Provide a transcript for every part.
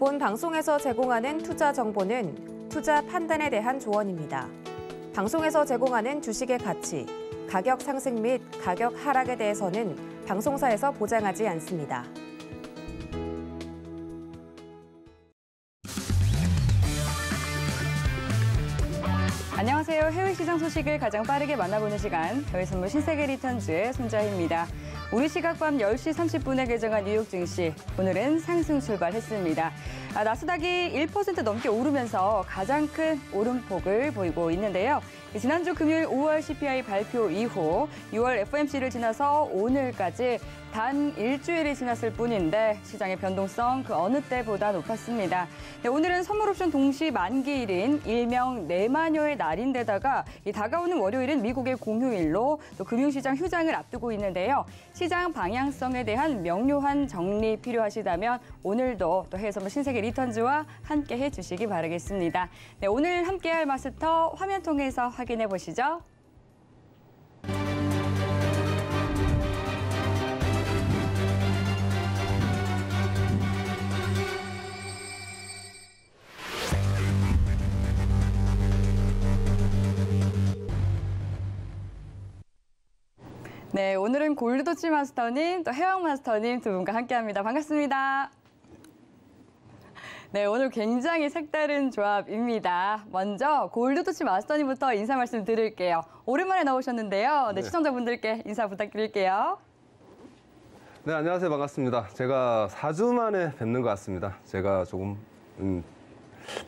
본 방송에서 제공하는 투자 정보는 투자 판단에 대한 조언입니다. 방송에서 제공하는 주식의 가치, 가격 상승 및 가격 하락에 대해서는 방송사에서 보장하지 않습니다. 안녕하세요. 해외 시장 소식을 가장 빠르게 만나보는 시간, 해외선물 신세계 리턴즈의 손자희입니다. 우리 시각 밤 10시 30분에 개장한 뉴욕 증시, 오늘은 상승 출발했습니다. 나스닥이 1% 넘게 오르면서 가장 큰 오름폭을 보이고 있는데요. 지난주 금요일 5월 CPI 발표 이후 6월 FOMC를 지나서 오늘까지 단 일주일이 지났을 뿐인데 시장의 변동성 그 어느 때보다 높았습니다. 오늘은 선물옵션 동시 만기일인 일명 내마녀의 날인데다가 다가오는 월요일은 미국의 공휴일로 또 금융시장 휴장을 앞두고 있는데요. 시장 방향성에 대한 명료한 정리 필요하시다면 오늘도 또 해외선물 신세계 리턴즈와 함께 해주시기 바라겠습니다. 네, 오늘 함께할 마스터 화면 통해서 확인해 보시죠. 네, 오늘은 골드도치 마스터님, 또 해왕 마스터님 두 분과 함께합니다. 반갑습니다. 네, 오늘 굉장히 색다른 조합입니다. 먼저 골드도치 마스터님부터 인사 말씀 드릴게요. 오랜만에 나오셨는데요. 네, 시청자분들께 인사 부탁드릴게요. 네, 안녕하세요. 반갑습니다. 제가 4주 만에 뵙는 것 같습니다. 제가 조금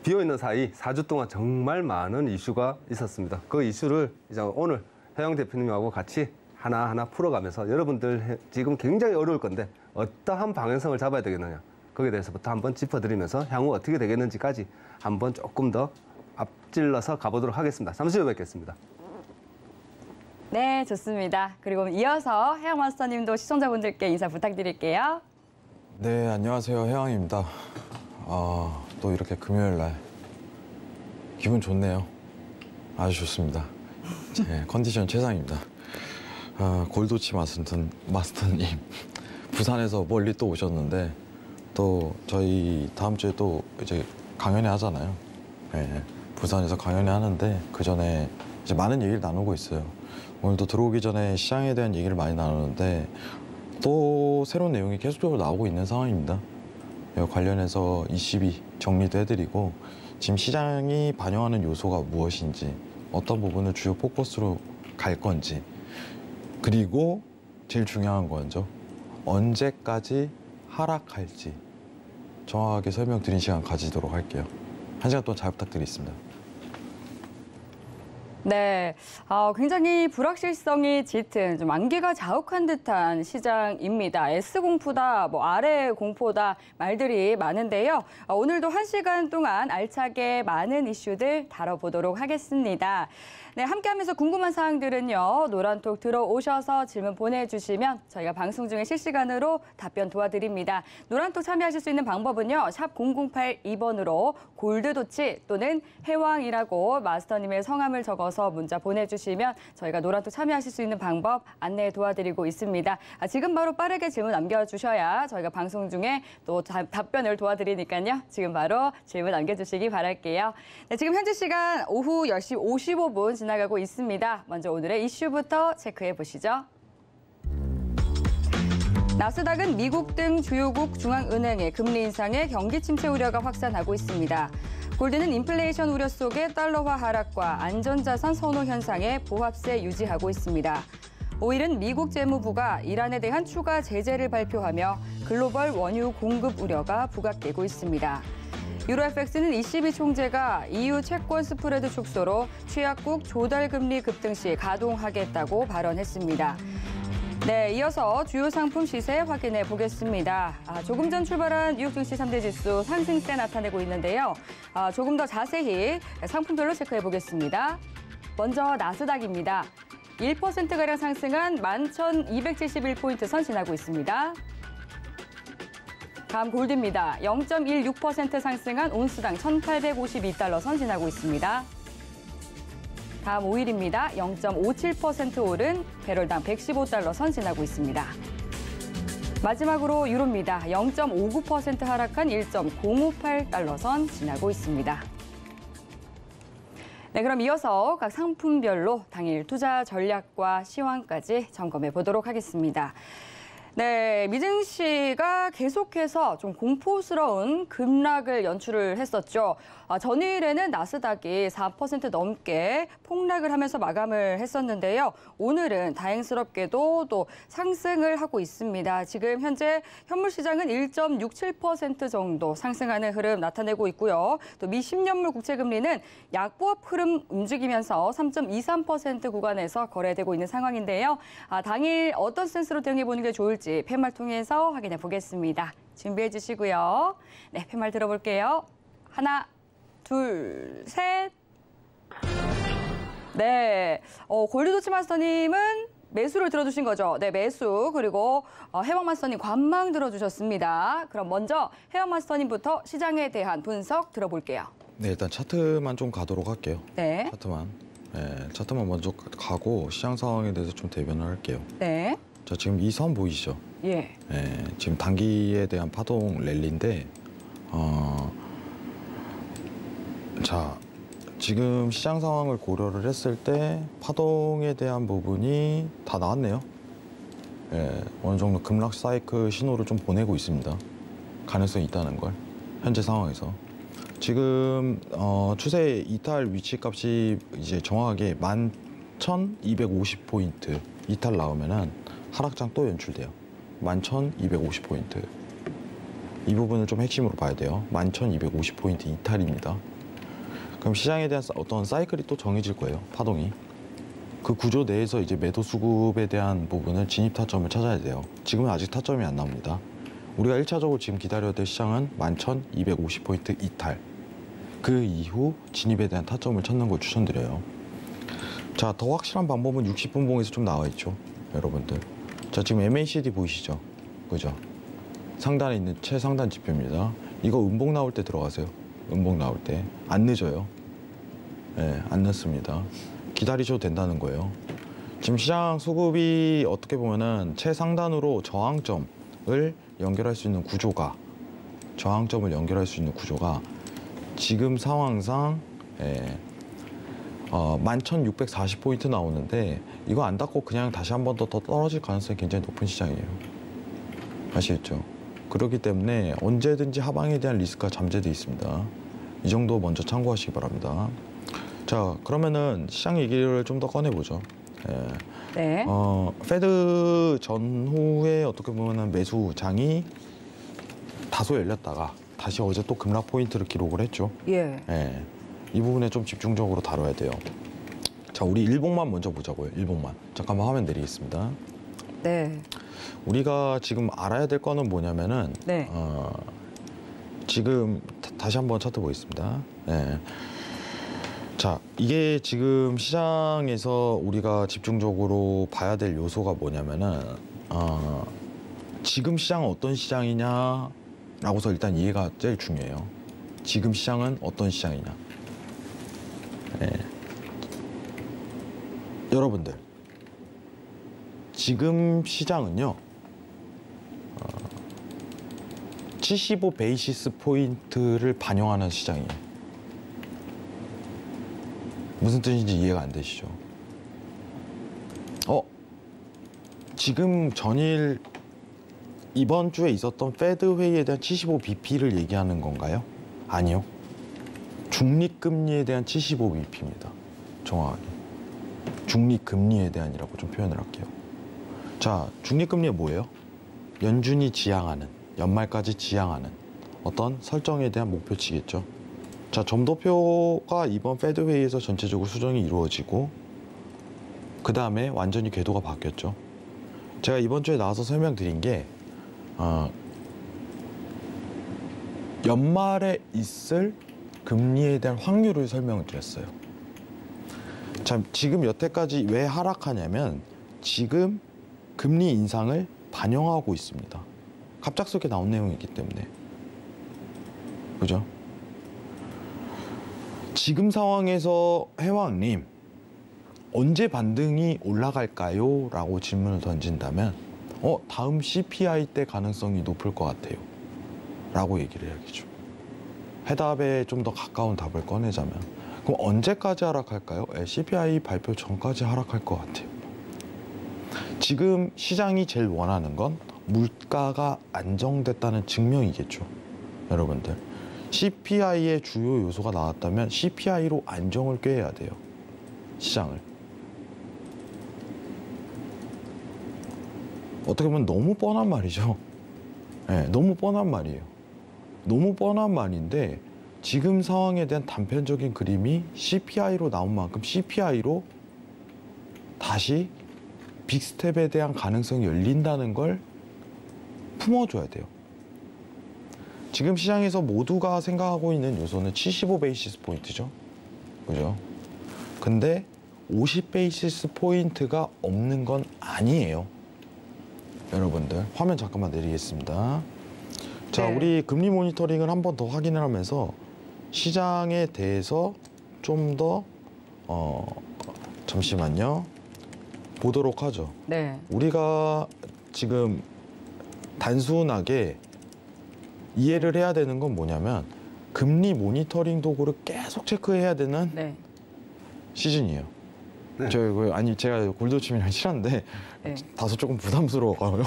비어있는 사이 4주 동안 정말 많은 이슈가 있었습니다. 그 이슈를 이제 오늘 해영 대표님하고 같이 하나하나 풀어가면서 여러분들 지금 굉장히 어려울 건데 어떠한 방향성을 잡아야 되겠느냐. 거기에 대해서부터 한번 짚어드리면서 향후 어떻게 되겠는지까지 한번 조금 더 앞질러서 가보도록 하겠습니다. 잠시 후에 뵙겠습니다. 네, 좋습니다. 그리고 이어서 해영 마스터님도 시청자분들께 인사 부탁드릴게요. 네, 안녕하세요. 해왕입니다. 또 이렇게 금요일 날 기분 좋네요. 아주 좋습니다. 제 컨디션 최상입니다. 골도치 마스터님 부산에서 멀리 또 오셨는데 또 저희 다음 주에 또 이제 강연회 하잖아요. 네, 부산에서 강연회 하는데 그 전에 이제 많은 얘기를 나누고 있어요. 오늘도 들어오기 전에 시장에 대한 얘기를 많이 나누는데 또 새로운 내용이 계속적으로 나오고 있는 상황입니다. 관련해서 ECB 정리도 해드리고 지금 시장이 반영하는 요소가 무엇인지, 어떤 부분을 주요 포커스로 갈 건지, 그리고 제일 중요한 건죠. 언제까지 하락할지 정확하게 설명드린 시간 가지도록 할게요. 1시간 동안 잘 부탁드리겠습니다. 네, 굉장히 불확실성이 짙은 좀 안개가 자욱한 듯한 시장입니다. S공포다, 아래 공포다 말들이 많은데요. 오늘도 1시간 동안 알차게 많은 이슈들 다뤄보도록 하겠습니다. 네, 함께하면서 궁금한 사항들은요. 노란톡 들어오셔서 질문 보내주시면 저희가 방송 중에 실시간으로 답변 도와드립니다. 노란톡 참여하실 수 있는 방법은요. 샵 0082번으로 골드도치 또는 해왕이라고 마스터님의 성함을 적어서 문자 보내주시면 저희가 노란톡 참여하실 수 있는 방법 안내 도와드리고 있습니다. 지금 바로 빠르게 질문 남겨주셔야 저희가 방송 중에 또 답변을 도와드리니까요. 지금 바로 질문 남겨주시기 바랄게요. 네, 지금 현재 시간 오후 10시 55분 지나가고 있습니다. 먼저 오늘의 이슈부터 체크해 보시죠. 나스닥은 미국 등 주요국 중앙은행의 금리 인상에 경기 침체 우려가 확산하고 있습니다. 골드는 인플레이션 우려 속에 달러화 하락과 안전자산 선호 현상에 보합세 유지하고 있습니다. 오일은 미국 재무부가 이란에 대한 추가 제재를 발표하며 글로벌 원유 공급 우려가 부각되고 있습니다. 유로FX는 ECB 총재가 EU 채권 스프레드 축소로 취약국 조달금리 급등 시 가동하겠다고 발언했습니다. 네, 이어서 주요 상품 시세 확인해 보겠습니다. 조금 전 출발한 뉴욕 증시 3대 지수 상승세 나타내고 있는데요. 조금 더 자세히 상품별로 체크해 보겠습니다. 먼저 나스닥입니다. 1%가량 상승한 11,271포인트 선 지나고 있습니다. 다음 골드입니다. 0.16% 상승한 온스당 1,852달러 선 지나고 있습니다. 다음 오일입니다. 0.57% 오른 배럴당 115달러 선 지나고 있습니다. 마지막으로 유로입니다. 0.59% 하락한 1.058달러 선 지나고 있습니다. 네, 그럼 이어서 각 상품별로 당일 투자 전략과 시황까지 점검해 보도록 하겠습니다. 네, 미증 시가 계속해서 좀 공포스러운 급락을 연출을 했었죠. 전일에는 나스닥이 4% 넘게 폭락을 하면서 마감을 했었는데요. 오늘은 다행스럽게도 또 상승을 하고 있습니다. 지금 현재 현물 시장은 1.67% 정도 상승하는 흐름 나타내고 있고요. 또 미 10년물 국채금리는 약보합 흐름 움직이면서 3.23% 구간에서 거래되고 있는 상황인데요. 당일 어떤 센스로 대응해 보는 게 좋을지 팻말 통해서 확인해 보겠습니다. 준비해 주시고요. 네, 팻말 들어볼게요. 하나, 둘, 셋. 네, 골드도치 마스터님은 매수를 들어주신 거죠. 네, 매수. 그리고 해왕 마스터님 관망 들어주셨습니다. 그럼 먼저 해왕 마스터님부터 시장에 대한 분석 들어볼게요. 네, 일단 차트만 좀 가도록 할게요. 네. 차트만 먼저 가고 시장 상황에 대해서 좀 대변을 할게요. 네. 자, 지금 이 선 보이시죠? 예. 지금 단기에 대한 파동 랠리인데, 자, 지금 시장 상황을 고려를 했을 때 파동에 대한 부분이 다 나왔네요. 어느 정도 급락 사이클 신호를 좀 보내고 있습니다. 가능성이 있다는 걸 현재 상황에서. 지금 추세 이탈 위치값이 이제 정확하게 11,250포인트 이탈 나오면은 하락장 또 연출돼요. 11,250포인트. 이 부분을 좀 핵심으로 봐야 돼요. 11,250포인트 이탈입니다. 그럼 시장에 대한 어떤 사이클이 또 정해질 거예요. 파동이. 그 구조 내에서 이제 매도 수급에 대한 부분을 진입 타점을 찾아야 돼요. 지금은 아직 타점이 안 나옵니다. 우리가 1차적으로 지금 기다려야 될 시장은 11,250포인트 이탈. 그 이후 진입에 대한 타점을 찾는 걸 추천드려요. 자, 더 확실한 방법은 60분봉에서 좀 나와 있죠. 여러분들. 자, 지금 MACD 보이시죠? 그죠? 상단에 있는 최상단 지표입니다. 이거 음봉 나올 때 들어가세요. 음봉 나올 때. 안 늦어요. 안 늦습니다. 기다리셔도 된다는 거예요. 지금 시장 수급이 어떻게 보면은 최상단으로 저항점을 연결할 수 있는 구조가, 지금 상황상 11,640포인트 나오는데 이거 안 닫고 그냥 다시 한 번 더 떨어질 가능성이 굉장히 높은 시장이에요. 아시겠죠? 그렇기 때문에 언제든지 하방에 대한 리스크가 잠재되어 있습니다. 이 정도 먼저 참고하시기 바랍니다. 자, 그러면은 시장 얘기를 좀 더 꺼내보죠. 네. 페드 전후에 어떻게 보면은 매수장이 다소 열렸다가 다시 어제 또 급락 포인트를 기록을 했죠. 예. 이 부분에 좀 집중적으로 다뤄야 돼요. 자, 우리 일봉만 먼저 보자고요. 일봉만. 잠깐만 화면 내리겠습니다. 네. 우리가 지금 알아야 될 거는 뭐냐면은 네. 지금 다시 한번 차트 보겠습니다. 자, 이게 지금 시장에서 우리가 집중적으로 봐야 될 요소가 뭐냐면은 지금 시장은 어떤 시장이냐라고서 일단 이해가 제일 중요해요. 지금 시장은 어떤 시장이냐. 여러분들, 지금 시장은요 75 베이시스 포인트를 반영하는 시장이에요. 무슨 뜻인지 이해가 안 되시죠? 지금 전일 이번 주에 있었던 페드 회의에 대한 75bp를 얘기하는 건가요? 아니요. 중립금리에 대한 75bp입니다. 정확하게. 중립금리에 대한이라고 좀 표현을 할게요. 자, 중립금리가 뭐예요? 연준이 지향하는, 연말까지 지향하는 어떤 설정에 대한 목표치겠죠. 자, 점도표가 이번 페드 회의에서 전체적으로 수정이 이루어지고 그 다음에 완전히 궤도가 바뀌었죠. 제가 이번 주에 나와서 설명드린 게 연말에 있을 금리에 대한 확률을 설명을 드렸어요. 자, 지금 여태까지 왜 하락하냐면 지금 금리 인상을 반영하고 있습니다. 갑작스럽게 나온 내용이기 때문에. 그죠? 지금 상황에서 해왕님 언제 반등이 올라갈까요? 라고 질문을 던진다면 다음 CPI 때 가능성이 높을 것 같아요. 라고 얘기를 해야겠죠. 해답에 좀 더 가까운 답을 꺼내자면. 그럼 언제까지 하락할까요? CPI 발표 전까지 하락할 것 같아요. 지금 시장이 제일 원하는 건 물가가 안정됐다는 증명이겠죠. 여러분들. CPI의 주요 요소가 나왔다면 CPI로 안정을 꾀해야 돼요. 시장을. 어떻게 보면 너무 뻔한 말이죠. 네, 너무 뻔한 말이에요. 너무 뻔한 말인데 지금 상황에 대한 단편적인 그림이 CPI로 나온 만큼 CPI로 다시 빅스텝에 대한 가능성이 열린다는 걸 품어줘야 돼요. 지금 시장에서 모두가 생각하고 있는 요소는 75 베이시스 포인트죠. 그죠? 근데 50 베이시스 포인트가 없는 건 아니에요. 여러분들 화면 잠깐만 내리겠습니다. 자, 네. 우리 금리 모니터링을 한 번 더 확인을 하면서 시장에 대해서 좀 더 잠시만요. 보도록 하죠. 네. 우리가 지금 단순하게 이해를 해야 되는 건 뭐냐면 금리 모니터링 도구를 계속 체크해야 되는 네. 시즌이에요. 네. 제가 골드침이랑 친한데 네. 다소 조금 부담스러워요.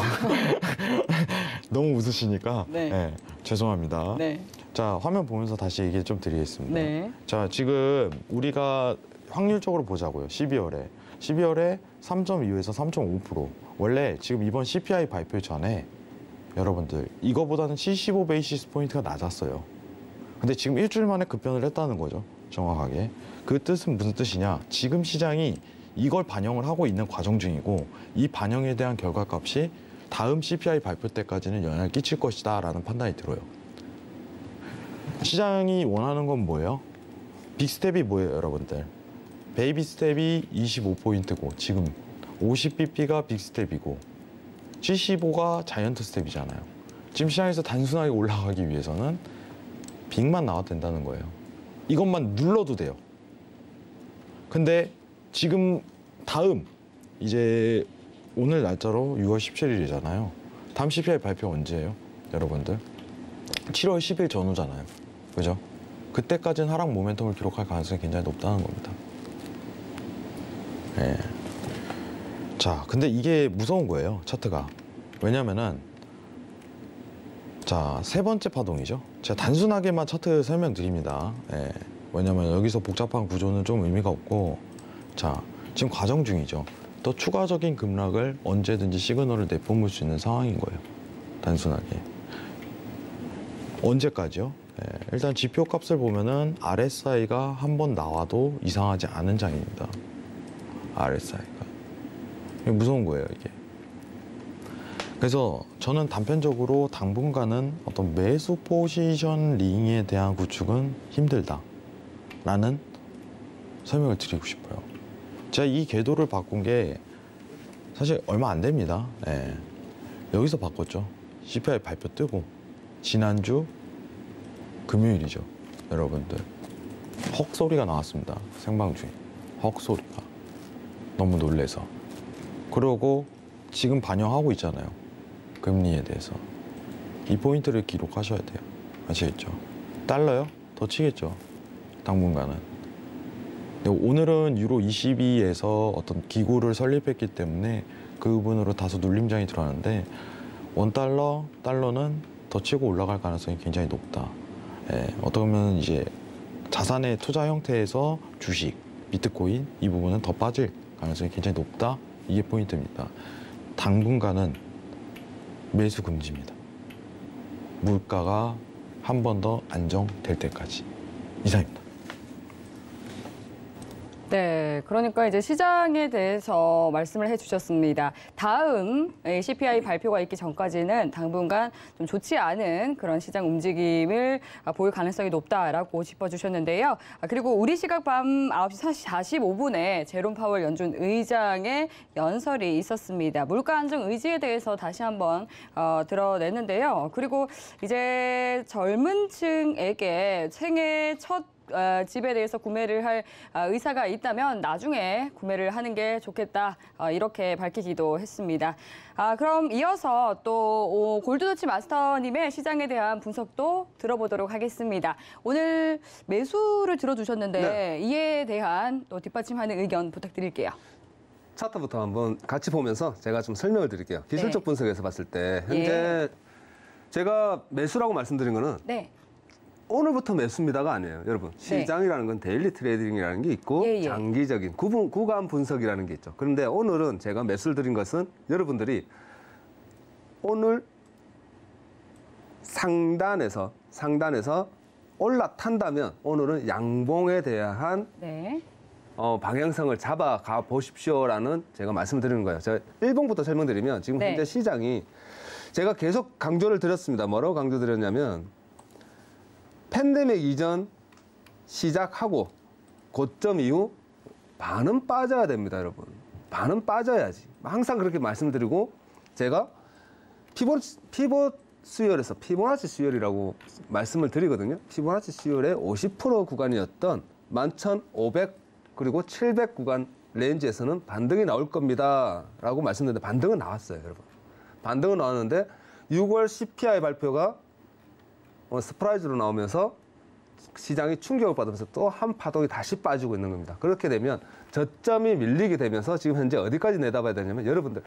너무 웃으시니까. 네. 네, 죄송합니다. 네. 자, 화면 보면서 다시 얘기 좀 드리겠습니다. 네. 자, 지금 우리가 확률적으로 보자고요. 12월에 3.25에서 3.5%. 원래 지금 이번 CPI 발표 전에 여러분들 이거보다는 75 베이시스 포인트가 낮았어요. 근데 지금 일주일 만에 급변을 했다는 거죠. 정확하게. 그 뜻은 무슨 뜻이냐? 지금 시장이 이걸 반영을 하고 있는 과정 중이고 이 반영에 대한 결과값이 다음 CPI 발표 때까지는 영향을 끼칠 것이다 라는 판단이 들어요. 시장이 원하는 건 뭐예요? 빅스텝이 뭐예요, 여러분들? 베이비 스텝이 25포인트고 지금 50bp가 빅스텝이고 75가 자이언트 스텝이잖아요. 지금 시장에서 단순하게 올라가기 위해서는 빅만 나와도 된다는 거예요. 이것만 눌러도 돼요. 근데 지금 다음 이제 오늘 날짜로 6월 17일이잖아요. 다음 CPI 발표 언제예요? 여러분들 7월 10일 전후잖아요. 그죠? 그때까지는 하락 모멘텀을 기록할 가능성이 굉장히 높다는 겁니다. 네. 자, 근데 이게 무서운 거예요, 차트가. 왜냐면은 자, 세 번째 파동이죠. 제가 단순하게만 차트 설명드립니다. 예. 왜냐면 여기서 복잡한 구조는 좀 의미가 없고, 자, 지금 과정 중이죠. 또 추가적인 급락을 언제든지 시그널을 내뿜을 수 있는 상황인 거예요. 단순하게. 언제까지요? 예. 일단 지표 값을 보면은 RSI가 한 번 나와도 이상하지 않은 장입니다. RSI가. 이게 무서운 거예요, 이게. 그래서 저는 단편적으로 당분간은 어떤 매수 포지셔닝에 대한 구축은 힘들다라는 설명을 드리고 싶어요. 제가 이 궤도를 바꾼 게 사실 얼마 안 됩니다. 예. 여기서 바꿨죠. CPI 발표 뜨고 지난주 금요일이죠. 여러분들 헉 소리가 나왔습니다. 생방 중에 헉 소리가 너무 놀래서. 그러고 지금 반영하고 있잖아요. 금리에 대해서. 이 포인트를 기록하셔야 돼요. 아시겠죠? 달러요? 더 치겠죠. 당분간은. 근데 오늘은 유로 22에서 어떤 기구를 설립했기 때문에 그 부분으로 다소 눌림장이 들어가는데 원달러, 달러는 더 치고 올라갈 가능성이 굉장히 높다. 예, 어떻게 보면 이제 자산의 투자 형태에서 주식, 비트코인 이 부분은 더 빠질 가능성이 굉장히 높다. 이게 포인트입니다. 당분간은 매수 금지입니다. 물가가 한 번 더 안정될 때까지. 이상입니다. 네, 그러니까 이제 시장에 대해서 말씀을 해주셨습니다. 다음 CPI 발표가 있기 전까지는 당분간 좀 좋지 않은 그런 시장 움직임을 보일 가능성이 높다라고 짚어주셨는데요. 그리고 우리 시각 밤 9시 45분에 제롬 파월 연준 의장의 연설이 있었습니다. 물가 안정 의지에 대해서 다시 한번 드러냈는데요. 그리고 이제 젊은 층에게 생애 첫 집에 대해서 구매를 할 의사가 있다면 나중에 구매를 하는 게 좋겠다. 이렇게 밝히기도 했습니다. 그럼 이어서 또 골드도치 마스터님의 시장에 대한 분석도 들어보도록 하겠습니다. 오늘 매수를 들어주셨는데 네. 이에 대한 또 뒷받침하는 의견 부탁드릴게요. 차트부터 한번 같이 보면서 제가 좀 설명을 드릴게요. 기술적 네. 분석에서 봤을 때 현재 제가 매수라고 말씀드린 거는 네. 오늘부터 매수입니다가 아니에요. 여러분, 시장이라는 건 데일리 트레이딩이라는 게 있고 예, 예. 장기적인 구간 분석이라는 게 있죠. 그런데 오늘은 제가 매수를 드린 것은 여러분들이 오늘 상단에서 올라탄다면 오늘은 양봉에 대한 네. 방향성을 잡아가 보십시오라는 제가 말씀을 드리는 거예요. 제가 일봉부터 설명드리면 지금 네. 현재 시장이 제가 계속 강조를 드렸습니다. 뭐라고 강조드렸냐면 팬데믹 이전 시작하고 고점 이후 반은 빠져야 됩니다, 여러분. 반은 빠져야지. 항상 그렇게 말씀을 드리고 제가 피봇 수열에서 피보나치 수열이라고 말씀을 드리거든요. 피보나치 수열의 50% 구간이었던 11,500 그리고 700 구간 레인지에서는 반등이 나올 겁니다. 라고 말씀드렸는데 반등은 나왔어요, 여러분. 반등은 나왔는데 6월 CPI 발표가 서프라이즈로 나오면서 시장이 충격을 받으면서 또 한 파동이 다시 빠지고 있는 겁니다. 그렇게 되면 저점이 밀리게 되면서 지금 현재 어디까지 내다봐야 되냐면 여러분들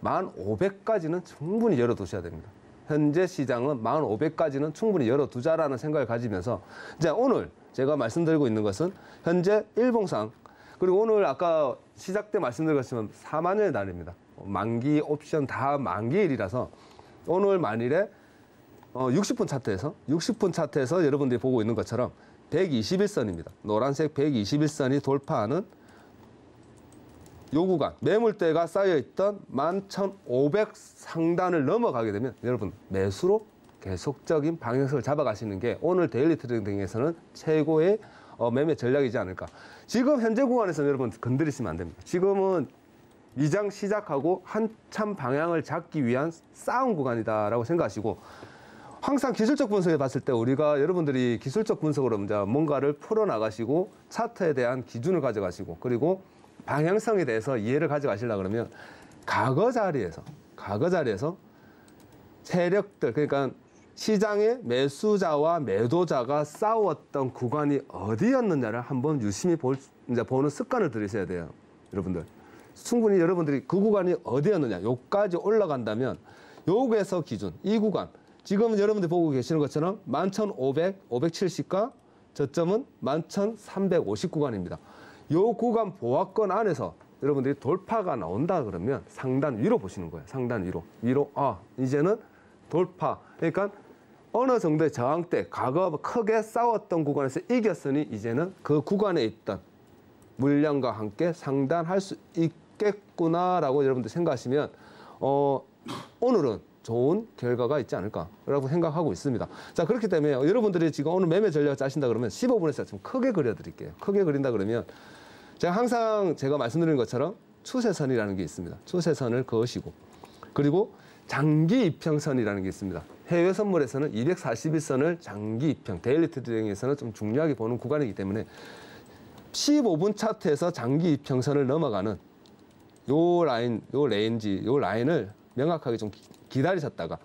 1,500까지는 충분히 열어두셔야 됩니다. 현재 시장은 1,500까지는 충분히 열어두자라는 생각을 가지면서 이제 오늘 제가 말씀드리고 있는 것은 현재 일봉상 그리고 오늘 아까 시작 때 말씀드렸지만 4만여의 날입니다. 만기 옵션 다 만기일이라서 오늘 만일에 60분 차트에서 여러분들이 보고 있는 것처럼 121선입니다. 노란색 121선이 돌파하는 요 구간, 매물대가 쌓여있던 11,500 상단을 넘어가게 되면 여러분 매수로 계속적인 방향성을 잡아가시는 게 오늘 데일리 트레이딩에서는 최고의 매매 전략이지 않을까. 지금 현재 구간에서는 여러분 건드리시면 안 됩니다. 지금은 미장 시작하고 한참 방향을 잡기 위한 싸움 구간이다라고 생각하시고 항상 기술적 분석에 봤을 때 우리가 여러분들이 기술적 분석으로 뭔가를 풀어나가시고 차트에 대한 기준을 가져가시고 그리고 방향성에 대해서 이해를 가져가시려고 그러면 과거 자리에서 세력들 그러니까 시장의 매수자와 매도자가 싸웠던 구간이 어디였느냐를 한번 유심히 보는 습관을 들이셔야 돼요. 여러분들. 충분히 여러분들이 그 구간이 어디였느냐 요까지 올라간다면 요에서 기준 이 구간 지금 여러분들이 보고 계시는 것처럼 11,500, 570과 저점은 11,350 구간입니다. 요 구간 보합권 안에서 여러분들이 돌파가 나온다 그러면 상단 위로 보시는 거예요. 상단 위로. 이제는 돌파. 그러니까 어느 정도의 저항대, 과거 크게 싸웠던 구간에서 이겼으니 이제는 그 구간에 있던 물량과 함께 상단할 수 있겠구나라고 여러분들 생각하시면 오늘은 좋은 결과가 있지 않을까라고 생각하고 있습니다. 자, 그렇기 때문에 여러분들이 지금 오늘 매매 전략을 짜신다 그러면 15분에서 좀 크게 그려드릴게요. 크게 그린다 그러면 제가 항상 말씀드리는 것처럼 추세선이라는 게 있습니다. 추세선을 그으시고 그리고 장기 이평선이라는 게 있습니다. 해외 선물에서는 241선을 장기 이평, 데일리 트레이딩에서는 좀 중요하게 보는 구간이기 때문에 15분 차트에서 장기 이평선을 넘어가는 요 라인을 명확하게 좀 기다리셨다가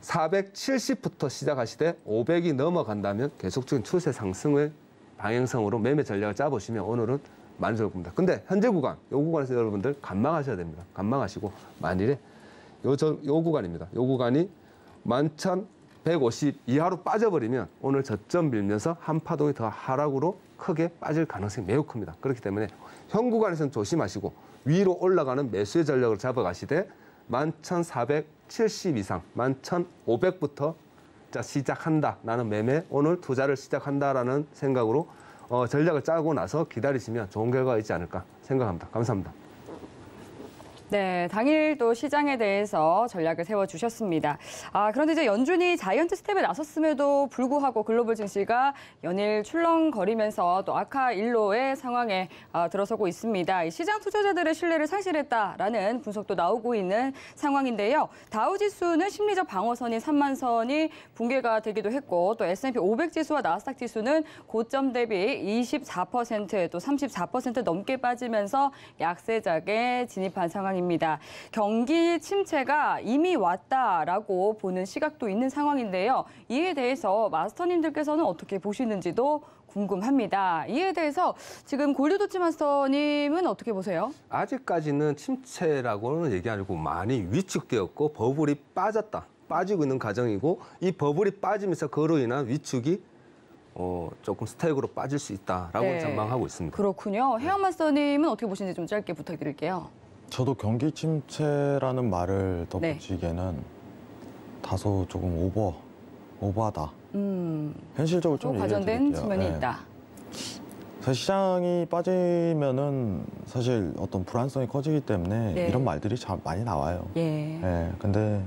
470부터 시작하시되 500이 넘어간다면 계속적인 추세 상승의 방향성으로 매매 전략을 짜보시면 오늘은 많이 좋을 겁니다. 근데 현재 구간, 요 구간에서 여러분들 관망하셔야 됩니다. 관망하시고 만일에 요 구간입니다. 요 구간이 11,150 이하로 빠져버리면 오늘 저점 밀면서 한 파동이 더 하락으로 크게 빠질 가능성이 매우 큽니다. 그렇기 때문에 현 구간에서는 조심하시고 위로 올라가는 매수의 전략을 잡아가시되 11,470 이상, 11,500부터 시작한다. 나는 매매, 오늘 투자를 시작한다라는 생각으로 전략을 짜고 나서 기다리시면 좋은 결과가 있지 않을까 생각합니다. 감사합니다. 네, 당일 또 시장에 대해서 전략을 세워주셨습니다. 그런데 이제 연준이 자이언트 스텝에 나섰음에도 불구하고 글로벌 증시가 연일 출렁거리면서 또 악화 일로의 상황에 들어서고 있습니다. 이 시장 투자자들의 신뢰를 상실했다라는 분석도 나오고 있는 상황인데요. 다우 지수는 심리적 방어선인 3만 선이 붕괴가 되기도 했고 또 S&P 500 지수와 나스닥 지수는 고점 대비 24% 또 34% 넘게 빠지면서 약세장에 진입한 상황입니다. 경기 침체가 이미 왔다라고 보는 시각도 있는 상황인데요. 이에 대해서 마스터님들께서는 어떻게 보시는지도 궁금합니다. 이에 대해서 지금 골드도치 마스터님은 어떻게 보세요? 아직까지는 침체라고는 얘기 아니고 많이 위축되었고 버블이 빠지고 있는 과정이고 이 버블이 빠지면서 그로 인한 위축이 조금 스택으로 빠질 수 있다라고 네. 전망하고 있습니다. 그렇군요. 혜영 마스터님은 어떻게 보시는지 좀 짧게 부탁드릴게요. 저도 경기 침체라는 말을 네. 덧붙이기에는 다소 조금 오버하다. 현실적으로 좀 얘기해 과전된 드릴게요. 측면이 네. 있다. 사실 시장이 빠지면은 사실 어떤 불안성이 커지기 때문에 네. 이런 말들이 참 많이 나와요. 예. 네, 근데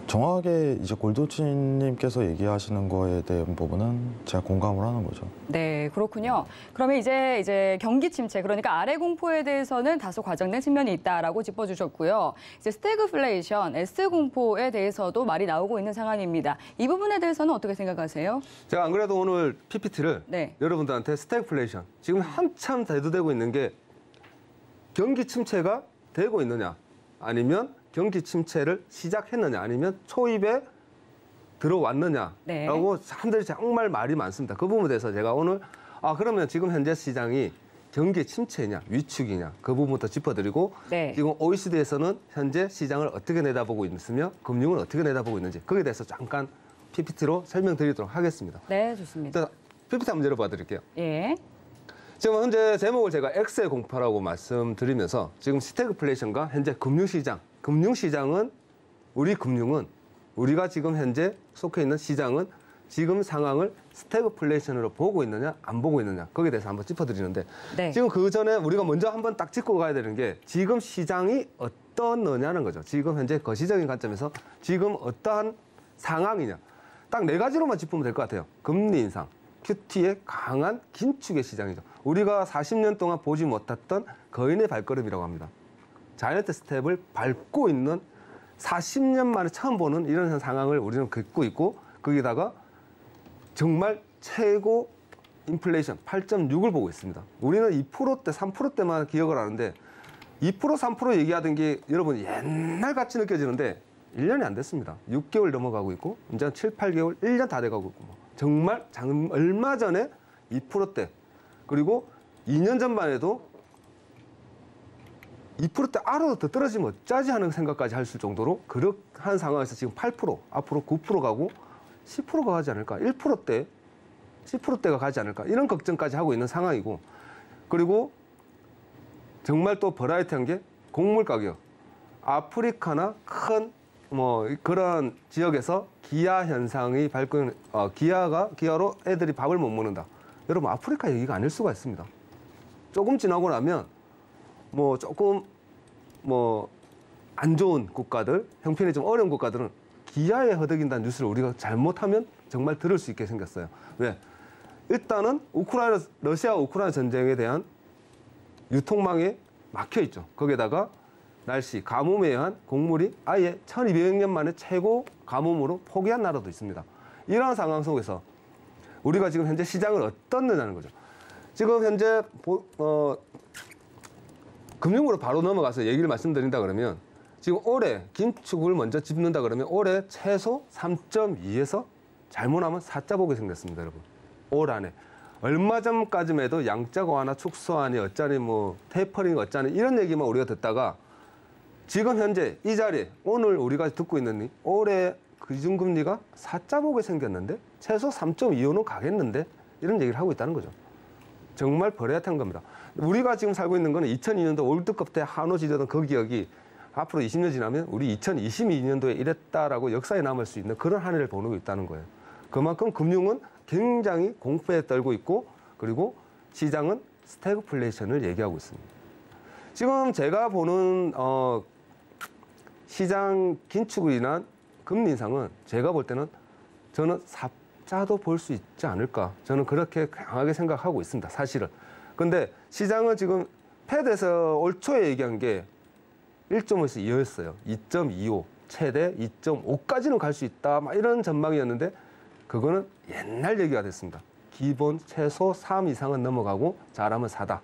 정확하게 이제 골도치님께서 얘기하시는 거에 대한 부분은 제가 공감을 하는 거죠. 네, 그렇군요. 그러면 이제 경기 침체, 그러니까 아래 공포에 대해서는 다소 과장된 측면이 있다라고 짚어주셨고요. 이제 스태그플레이션, S 공포에 대해서도 말이 나오고 있는 상황입니다. 이 부분에 대해서는 어떻게 생각하세요? 제가 안 그래도 오늘 PPT를 네. 여러분들한테 스태그플레이션 지금 한참 대두되고 있는 게 경기 침체가 되고 있느냐 아니면 경기 침체를 시작했느냐 아니면 초입에 들어왔느냐라고 네. 사람들이 정말 말이 많습니다. 그 부분에 대해서 제가 오늘 그러면 지금 현재 시장이 경기 침체냐 위축이냐 그 부분부터 짚어드리고 네. 지금 OECD에서는 현재 시장을 어떻게 내다보고 있으며 금융을 어떻게 내다보고 있는지 거기에 대해서 잠깐 PPT로 설명드리도록 하겠습니다. 네, 좋습니다. 일단 PPT 한번 열어봐 드릴게요. 예. 지금 현재 제목을 제가 X의 공포라고 말씀드리면서 지금 스태그플레이션과 현재 금융시장은 우리가 지금 현재 속해 있는 시장은 지금 상황을 스태그플레이션으로 보고 있느냐 안 보고 있느냐 거기에 대해서 한번 짚어드리는데 네. 지금 그 전에 우리가 먼저 한번 딱 짚고 가야 되는 게 지금 시장이 어떠느냐는 거죠. 지금 현재 거시적인 관점에서 지금 어떠한 상황이냐 딱 네 가지로만 짚으면 될 것 같아요. 금리 인상, QT의 강한 긴축의 시장이죠. 우리가 40년 동안 보지 못했던 거인의 발걸음이라고 합니다. 자이언트 스텝을 밟고 있는 40년 만에 처음 보는 이런 상황을 우리는 겪고 있고 거기다가 정말 최고 인플레이션 8.6을 보고 있습니다. 우리는 2%대, 3%대만 기억을 하는데 2%, 3% 얘기하던 게 여러분 옛날같이 느껴지는데 1년이 안 됐습니다. 6개월 넘어가고 있고 이제 7, 8개월, 1년 다 돼가고 있고 정말 얼마 전에 2%대 그리고 2년 전만 해도 2%대 아래로 더 떨어지면 어쩌지 하는 생각까지 할 정도로 그렇한 상황에서 지금 8%, 앞으로 9% 가고 10%가 가지 않을까, 1%대, 10%대가 가지 않을까 이런 걱정까지 하고 있는 상황이고 그리고 정말 또 버라이어티한 게 곡물 가격. 아프리카나 큰 그런 지역에서 기아 현상이 기아로 애들이 밥을 못 먹는다. 여러분 아프리카 얘기가 아닐 수가 있습니다. 조금 지나고 나면 조금 안 좋은 국가들, 형편이 좀 어려운 국가들은 기아에 허덕인다는 뉴스를 우리가 잘못하면 정말 들을 수 있게 생겼어요. 왜? 일단은 러시아 우크라이나 전쟁에 대한 유통망에 막혀 있죠. 거기에다가 날씨, 가뭄에 의한 곡물이 아예 1200년 만에 최고 가뭄으로 포기한 나라도 있습니다. 이러한 상황 속에서 우리가 지금 현재 시장을 어떻느냐는 거죠. 지금 현재 금융으로 바로 넘어가서 얘기를 말씀드린다 그러면 지금 올해 긴축을 먼저 짚는다 그러면 올해 최소 3.2에서 잘못하면 4자 보게 생겼습니다, 여러분. 올 안에. 얼마 전까지만 해도 양자가 완화 축소하니 어쩌니 테이퍼링 어쩌니 이런 얘기만 우리가 듣다가 지금 현재 이 자리에 오늘 우리가 듣고 있는 올해 기준금리가 4자 보게 생겼는데 최소 3.25는 가겠는데 이런 얘기를 하고 있다는 거죠. 정말 버레이어티한 겁니다. 우리가 지금 살고 있는 거는 2002년도 월드컵 때 한호 지르던 그 기억이 앞으로 20년 지나면 우리 2022년도에 이랬다라고 역사에 남을 수 있는 그런 한 해를 보내고 있다는 거예요. 그만큼 금융은 굉장히 공포에 떨고 있고 그리고 시장은 스태그플레이션을 얘기하고 있습니다. 지금 제가 보는 시장 긴축으로 인한 금리 인상은 제가 볼 때는 저는 삽자도 볼 수 있지 않을까. 저는 그렇게 강하게 생각하고 있습니다. 사실은. 근데 시장은 지금 패드에서 올 초에 얘기한 게 1.5에서 2였어요. 2.25, 최대 2.5까지는 갈 수 있다. 막 이런 전망이었는데 그거는 옛날 얘기가 됐습니다. 기본 최소 3 이상은 넘어가고 잘하면 4다.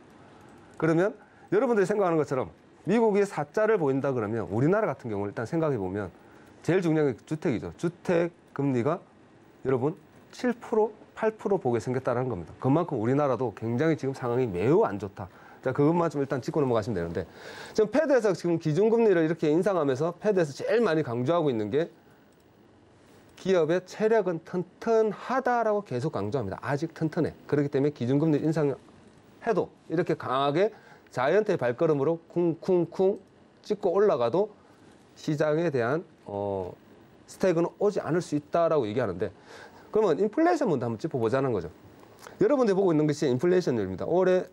그러면 여러분들이 생각하는 것처럼 미국이 4자를 보인다 그러면 우리나라 같은 경우는 일단 생각해 보면 제일 중요한 게 주택이죠. 주택 금리가 여러분 7%, 8% 보게 생겼다는 겁니다. 그만큼 우리나라도 굉장히 지금 상황이 매우 안 좋다. 자, 그것만 좀 일단 짚고 넘어가시면 되는데 지금 패드에서 지금 기준금리를 이렇게 인상하면서 패드에서 제일 많이 강조하고 있는 게 기업의 체력은 튼튼하다라고 계속 강조합니다. 아직 튼튼해. 그렇기 때문에 기준금리 인상해도 이렇게 강하게 자이언트의 발걸음으로 쿵쿵쿵 찍고 올라가도 시장에 대한 스택은 오지 않을 수 있다라고 얘기하는데 그러면 인플레이션 문제 한번 짚어보자는 거죠. 여러분들이 보고 있는 것이 인플레이션율입니다. 올해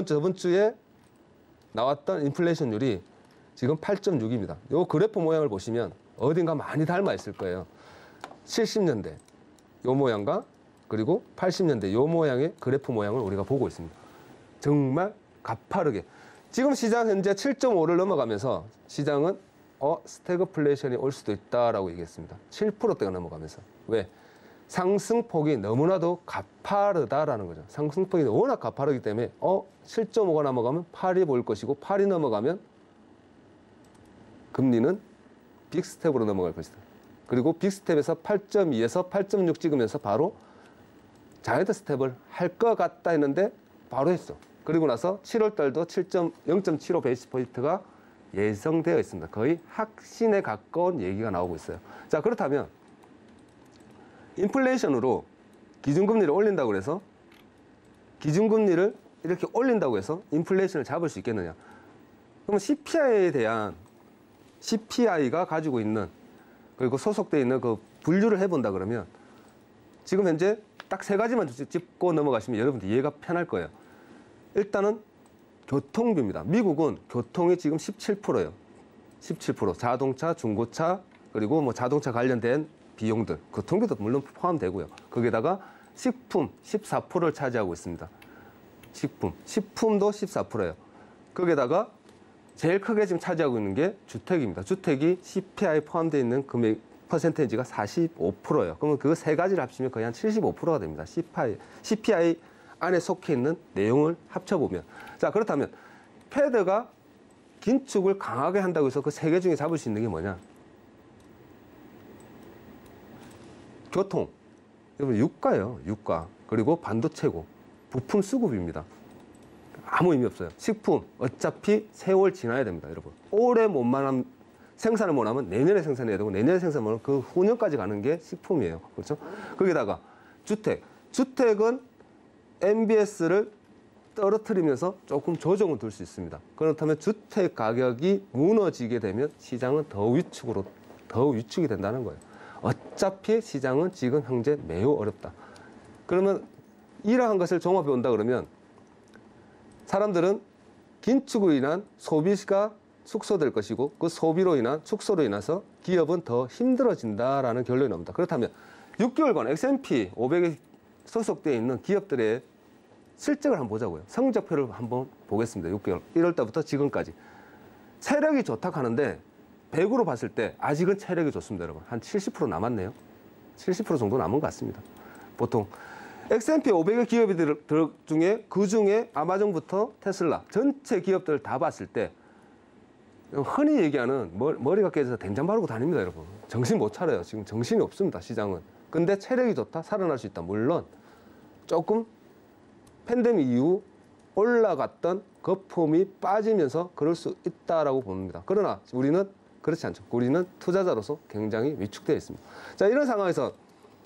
저번 주에 나왔던 인플레이션율이 지금 8.6입니다. 이 그래프 모양을 보시면 어딘가 많이 닮아 있을 거예요. 70년대 요 모양과 그리고 80년대 요 모양의 그래프 모양을 우리가 보고 있습니다. 정말 가파르게 지금 시장 현재 7.5를 넘어가면서 시장은 스태그플레이션이 올 수도 있다라고 얘기했습니다. 7%대가 넘어가면서 왜? 상승폭이 너무나도 가파르다라는 거죠. 상승폭이 워낙 가파르기 때문에 7.5가 넘어가면 8이 보일 것이고 8이 넘어가면 금리는 빅스텝으로 넘어갈 것이다. 그리고 빅스텝에서 8.2에서 8.6 찍으면서 바로 자이언트 스텝을 할 것 같다 했는데 바로 했어. 그리고 나서 7월 달도 0.75 베이스 포인트가 예상되어 있습니다. 거의 확신에 가까운 얘기가 나오고 있어요. 자, 그렇다면 인플레이션으로 기준금리를 올린다고 해서 기준금리를 이렇게 올린다고 해서 인플레이션을 잡을 수 있겠느냐? 그러면 CPI에 대한 CPI가 가지고 있는 그리고 소속되어 있는 그 분류를 해본다 그러면 지금 현재 딱 세 가지만 짚고 넘어가시면 여러분들 이해가 편할 거예요. 일단은 교통비입니다. 미국은 교통이 지금 17%예요. 17%. 자동차, 중고차, 그리고 뭐 자동차 관련된 비용들, 교통비도 물론 포함되고요. 거기다가 식품 14%를 차지하고 있습니다. 식품도 14%예요. 거기다가 제일 크게 지금 차지하고 있는 게 주택입니다. 주택이 CPI 포함되어 있는 금액 퍼센테이지가 45%예요. 그러면 그 세 가지를 합치면 거의 한 75%가 됩니다. CPI 안에 속해 있는 내용을 합쳐보면. 자, 그렇다면 패드가 긴축을 강하게 한다고 해서 그 세 개 중에 잡을 수 있는 게 뭐냐? 교통, 여러분 유가예요. 유가. 그리고 반도체고 부품 수급입니다. 아무 의미 없어요. 식품 어차피 세월 지나야 됩니다, 여러분. 올해 생산을 못하면 내년에 생산해야 되고 내년에 생산하면 그 후년까지 가는 게 식품이에요. 그렇죠? 거기다가 주택은 MBS를 떨어뜨리면서 조금 조정을 둘 수 있습니다. 그렇다면 주택 가격이 무너지게 되면 시장은 더 위축이 된다는 거예요. 어차피 시장은 지금 현재 매우 어렵다. 그러면 이러한 것을 종합해 본다 그러면 사람들은 긴축으로 인한 소비가 축소될 것이고 그 소비로 인한 축소로 인해서 기업은 더 힘들어진다라는 결론이 나옵니다. 그렇다면 6개월간 S&P 500에 소속되어 있는 기업들의 실적을 한번 보자고요. 성적표를 한번 보겠습니다. 6개월. 1월 달부터 지금까지. 체력이 좋다 하는데 100으로 봤을 때 아직은 체력이 좋습니다, 여러분. 한 70% 남았네요. 70% 정도 남은 것 같습니다. 보통 S&P 500의 기업들 중에 그중에 아마존부터 테슬라 전체 기업들을 다 봤을 때 흔히 얘기하는 머리가 깨져서 된장 바르고 다닙니다, 여러분. 정신 못 차려요. 지금 정신이 없습니다, 시장은. 근데 체력이 좋다, 살아날 수 있다. 물론 조금 팬데믹 이후 올라갔던 거품이 빠지면서 그럴 수 있다라고 봅니다. 그러나 우리는 그렇지 않죠. 우리는 투자자로서 굉장히 위축되어 있습니다. 자, 이런 상황에서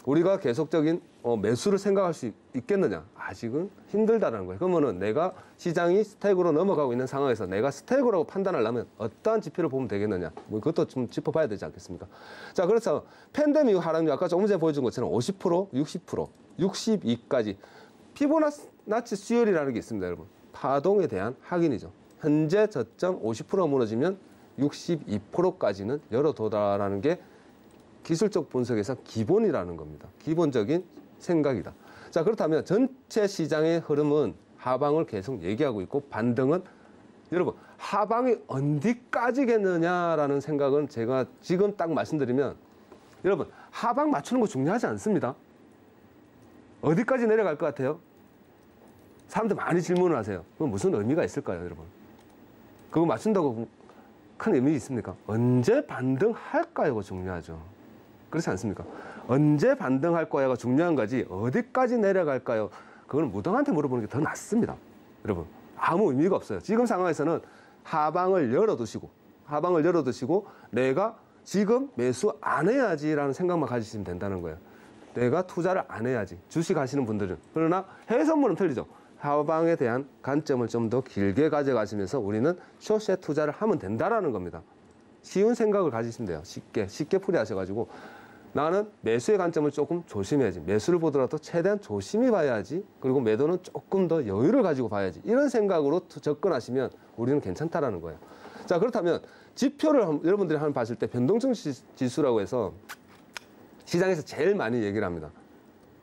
우리가 계속적인 매수를 생각할 수 있겠느냐? 아직은 힘들다는 거예요. 그러면은 내가 시장이 스택으로 넘어가고 있는 상황에서 내가 스택으로 판단하려면 어떠한 지표를 보면 되겠느냐? 뭐 그것도 좀 짚어봐야 되지 않겠습니까? 자, 그래서 팬데믹 하락률 아까 조금 전에 보여준 것처럼 50%, 60%, 62까지 피보나치 수열이라는 게 있습니다, 여러분. 파동에 대한 확인이죠. 현재 저점 50%가 무너지면 62%까지는 열어둬라라는 게 기술적 분석에서 기본이라는 겁니다. 기본적인 생각이다. 자, 그렇다면 전체 시장의 흐름은 하방을 계속 얘기하고 있고 반등은 여러분 하방이 어디까지겠느냐라는 생각은 제가 지금 딱 말씀드리면 여러분 하방 맞추는 거 중요하지 않습니다. 어디까지 내려갈 것 같아요? 사람들 많이 질문을 하세요. 그건 무슨 의미가 있을까요, 여러분? 그거 맞춘다고 큰 의미 있습니까? 언제 반등할까요가 중요하죠. 그렇지 않습니까? 언제 반등할 거야가 중요한 거지 어디까지 내려갈까요? 그건 무당한테 물어보는 게 더 낫습니다. 여러분 아무 의미가 없어요. 지금 상황에서는 하방을 열어두시고 내가 지금 매수 안 해야지라는 생각만 가지시면 된다는 거예요. 내가 투자를 안 해야지. 주식 하시는 분들은. 그러나 해외 선물은 틀리죠. 하방에 대한 관점을 좀 더 길게 가져가시면서 우리는 숏에 투자를 하면 된다라는 겁니다. 쉬운 생각을 가지시면 돼요. 쉽게 풀이하셔가지고 나는 매수의 관점을 조금 조심해야지. 매수를 보더라도 최대한 조심히 봐야지. 그리고 매도는 조금 더 여유를 가지고 봐야지. 이런 생각으로 접근하시면 우리는 괜찮다라는 거예요. 자, 그렇다면 지표를 여러분들이 한번 봤을 때 변동성 지수라고 해서 시장에서 제일 많이 얘기를 합니다.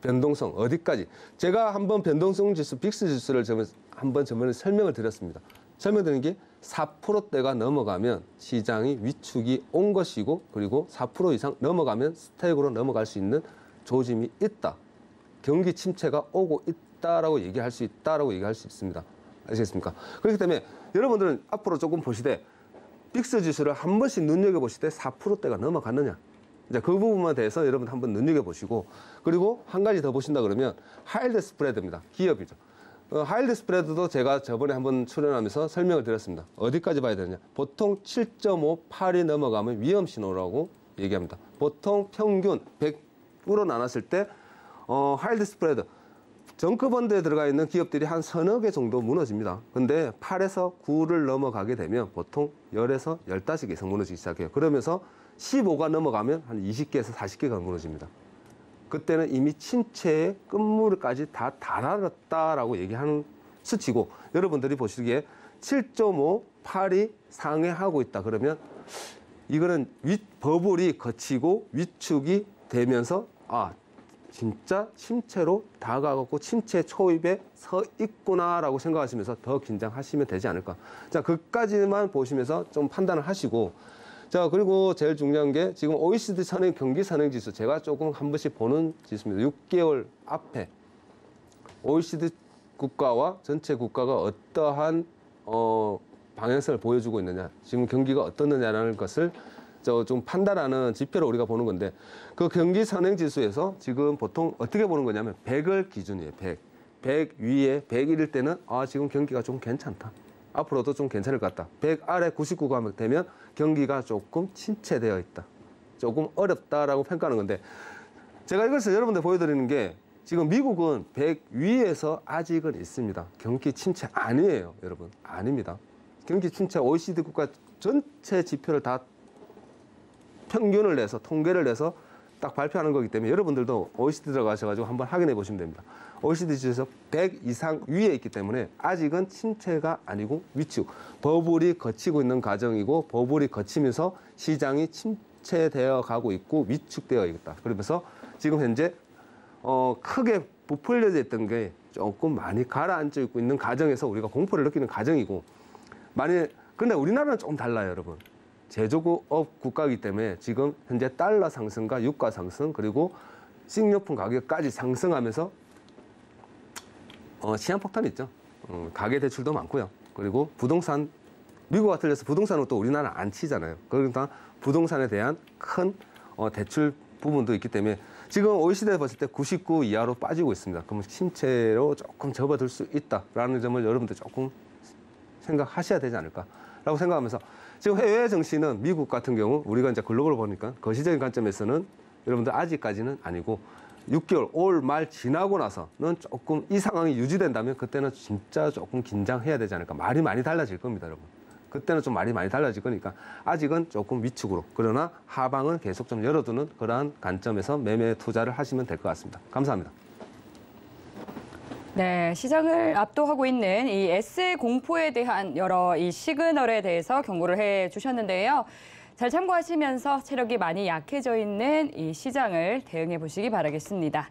변동성 어디까지? 제가 한번 변동성 지수, 빅스 지수를 한번 저번에 설명을 드렸습니다. 설명드린 게 4%대가 넘어가면 시장이 위축이 온 것이고 그리고 4% 이상 넘어가면 스택으로 넘어갈 수 있는 조짐이 있다. 경기 침체가 오고 있다라고 얘기할 수 있습니다. 아시겠습니까? 그렇기 때문에 여러분들은 앞으로 조금 보시되 빅스 지수를 한 번씩 눈여겨보시되 4%대가 넘어갔느냐. 이제 그 부분에 대해서 여러분 한번 눈여겨보시고 그리고 한 가지 더 보신다 그러면 하일드 스프레드입니다. 기업이죠. 하일드 스프레드도 제가 저번에 한번 출연하면서 설명을 드렸습니다. 어디까지 봐야 되느냐. 보통 7.58이 넘어가면 위험 신호라고 얘기합니다. 보통 평균 100으로 나눴을 때 하일드 스프레드 정크펀드에 들어가 있는 기업들이 한 서너 개 정도 무너집니다. 근데 8에서 9를 넘어가게 되면 보통 10에서 15개 이상 무너지기 시작해요. 그러면서 15가 넘어가면 한 20개에서 40개가 무너집니다. 그때는 이미 침체의 끝물까지 다 달아났다라고 얘기하는 수치고 여러분들이 보시기에 7.5, 8이 상회하고 있다. 그러면 이거는 버블이 거치고 위축이 되면서 진짜 침체로 다가가고 침체 초입에 서 있구나라고 생각하시면서 더 긴장하시면 되지 않을까. 자, 그까지만 보시면서 좀 판단을 하시고 자, 그리고 제일 중요한 게 지금 OECD 경기 선행지수 제가 조금 한 번씩 보는 지수입니다. 6개월 앞에 OECD 국가와 전체 국가가 어떠한 방향성을 보여주고 있느냐, 지금 경기가 어떻느냐라는 것을 좀 판단하는 지표로 우리가 보는 건데 그 경기 선행지수에서 지금 보통 어떻게 보는 거냐면 100을 기준이에요. 100 위에 100일일 때는 지금 경기가 좀 괜찮다. 앞으로도 좀 괜찮을 것 같다. 100 아래 99가 되면 경기가 조금 침체되어 있다. 조금 어렵다라고 평가하는 건데 제가 이것을 여러분들 보여드리는 게 지금 미국은 100 위에서 아직은 있습니다. 경기 침체 아니에요, 여러분. 아닙니다. 경기 침체 OECD 국가 전체 지표를 다 평균을 내서 통계를 내서 딱 발표하는 거기 때문에 여러분들도 OECD 들어가셔가지고 한번 확인해 보시면 됩니다. OECD 지수에서 100 이상 위에 있기 때문에 아직은 침체가 아니고 위축, 버블이 거치고 있는 과정이고 버블이 거치면서 시장이 침체되어 가고 있고 위축되어 있다. 그러면서 지금 현재 크게 부풀려져 있던 게 조금 많이 가라앉아 있고 있는 과정에서 우리가 공포를 느끼는 과정이고 근데 우리나라는 조금 달라요, 여러분. 제조업 국가이기 때문에 지금 현재 달러 상승과 유가 상승 그리고 식료품 가격까지 상승하면서 시한폭탄이 있죠. 가계 대출도 많고요. 그리고 부동산, 미국과 틀려서 부동산은 또 우리나라는 안 치잖아요. 그러니까 부동산에 대한 큰 대출 부분도 있기 때문에 지금 OECD에 봤을 때 99 이하로 빠지고 있습니다. 그러면 침체로 조금 접어들 수 있다라는 점을 여러분들 조금 생각하셔야 되지 않을까라고 생각하면서 지금 해외 정시는 미국 같은 경우 우리가 이제 글로벌로 보니까 거시적인 관점에서는 여러분들 아직까지는 아니고 6개월, 올 말 지나고 나서는 조금 이 상황이 유지된다면 그때는 진짜 조금 긴장해야 되지 않을까. 말이 많이 달라질 겁니다, 여러분. 그때는 좀 말이 많이 달라질 거니까 아직은 조금 위축으로. 그러나 하방은 계속 좀 열어두는 그러한 관점에서 매매 투자를 하시면 될 것 같습니다. 감사합니다. 네, 시장을 압도하고 있는 이 S의 공포에 대한 여러 이 시그널에 대해서 경고를 해 주셨는데요. 잘 참고하시면서 체력이 많이 약해져 있는 이 시장을 대응해 보시기 바라겠습니다.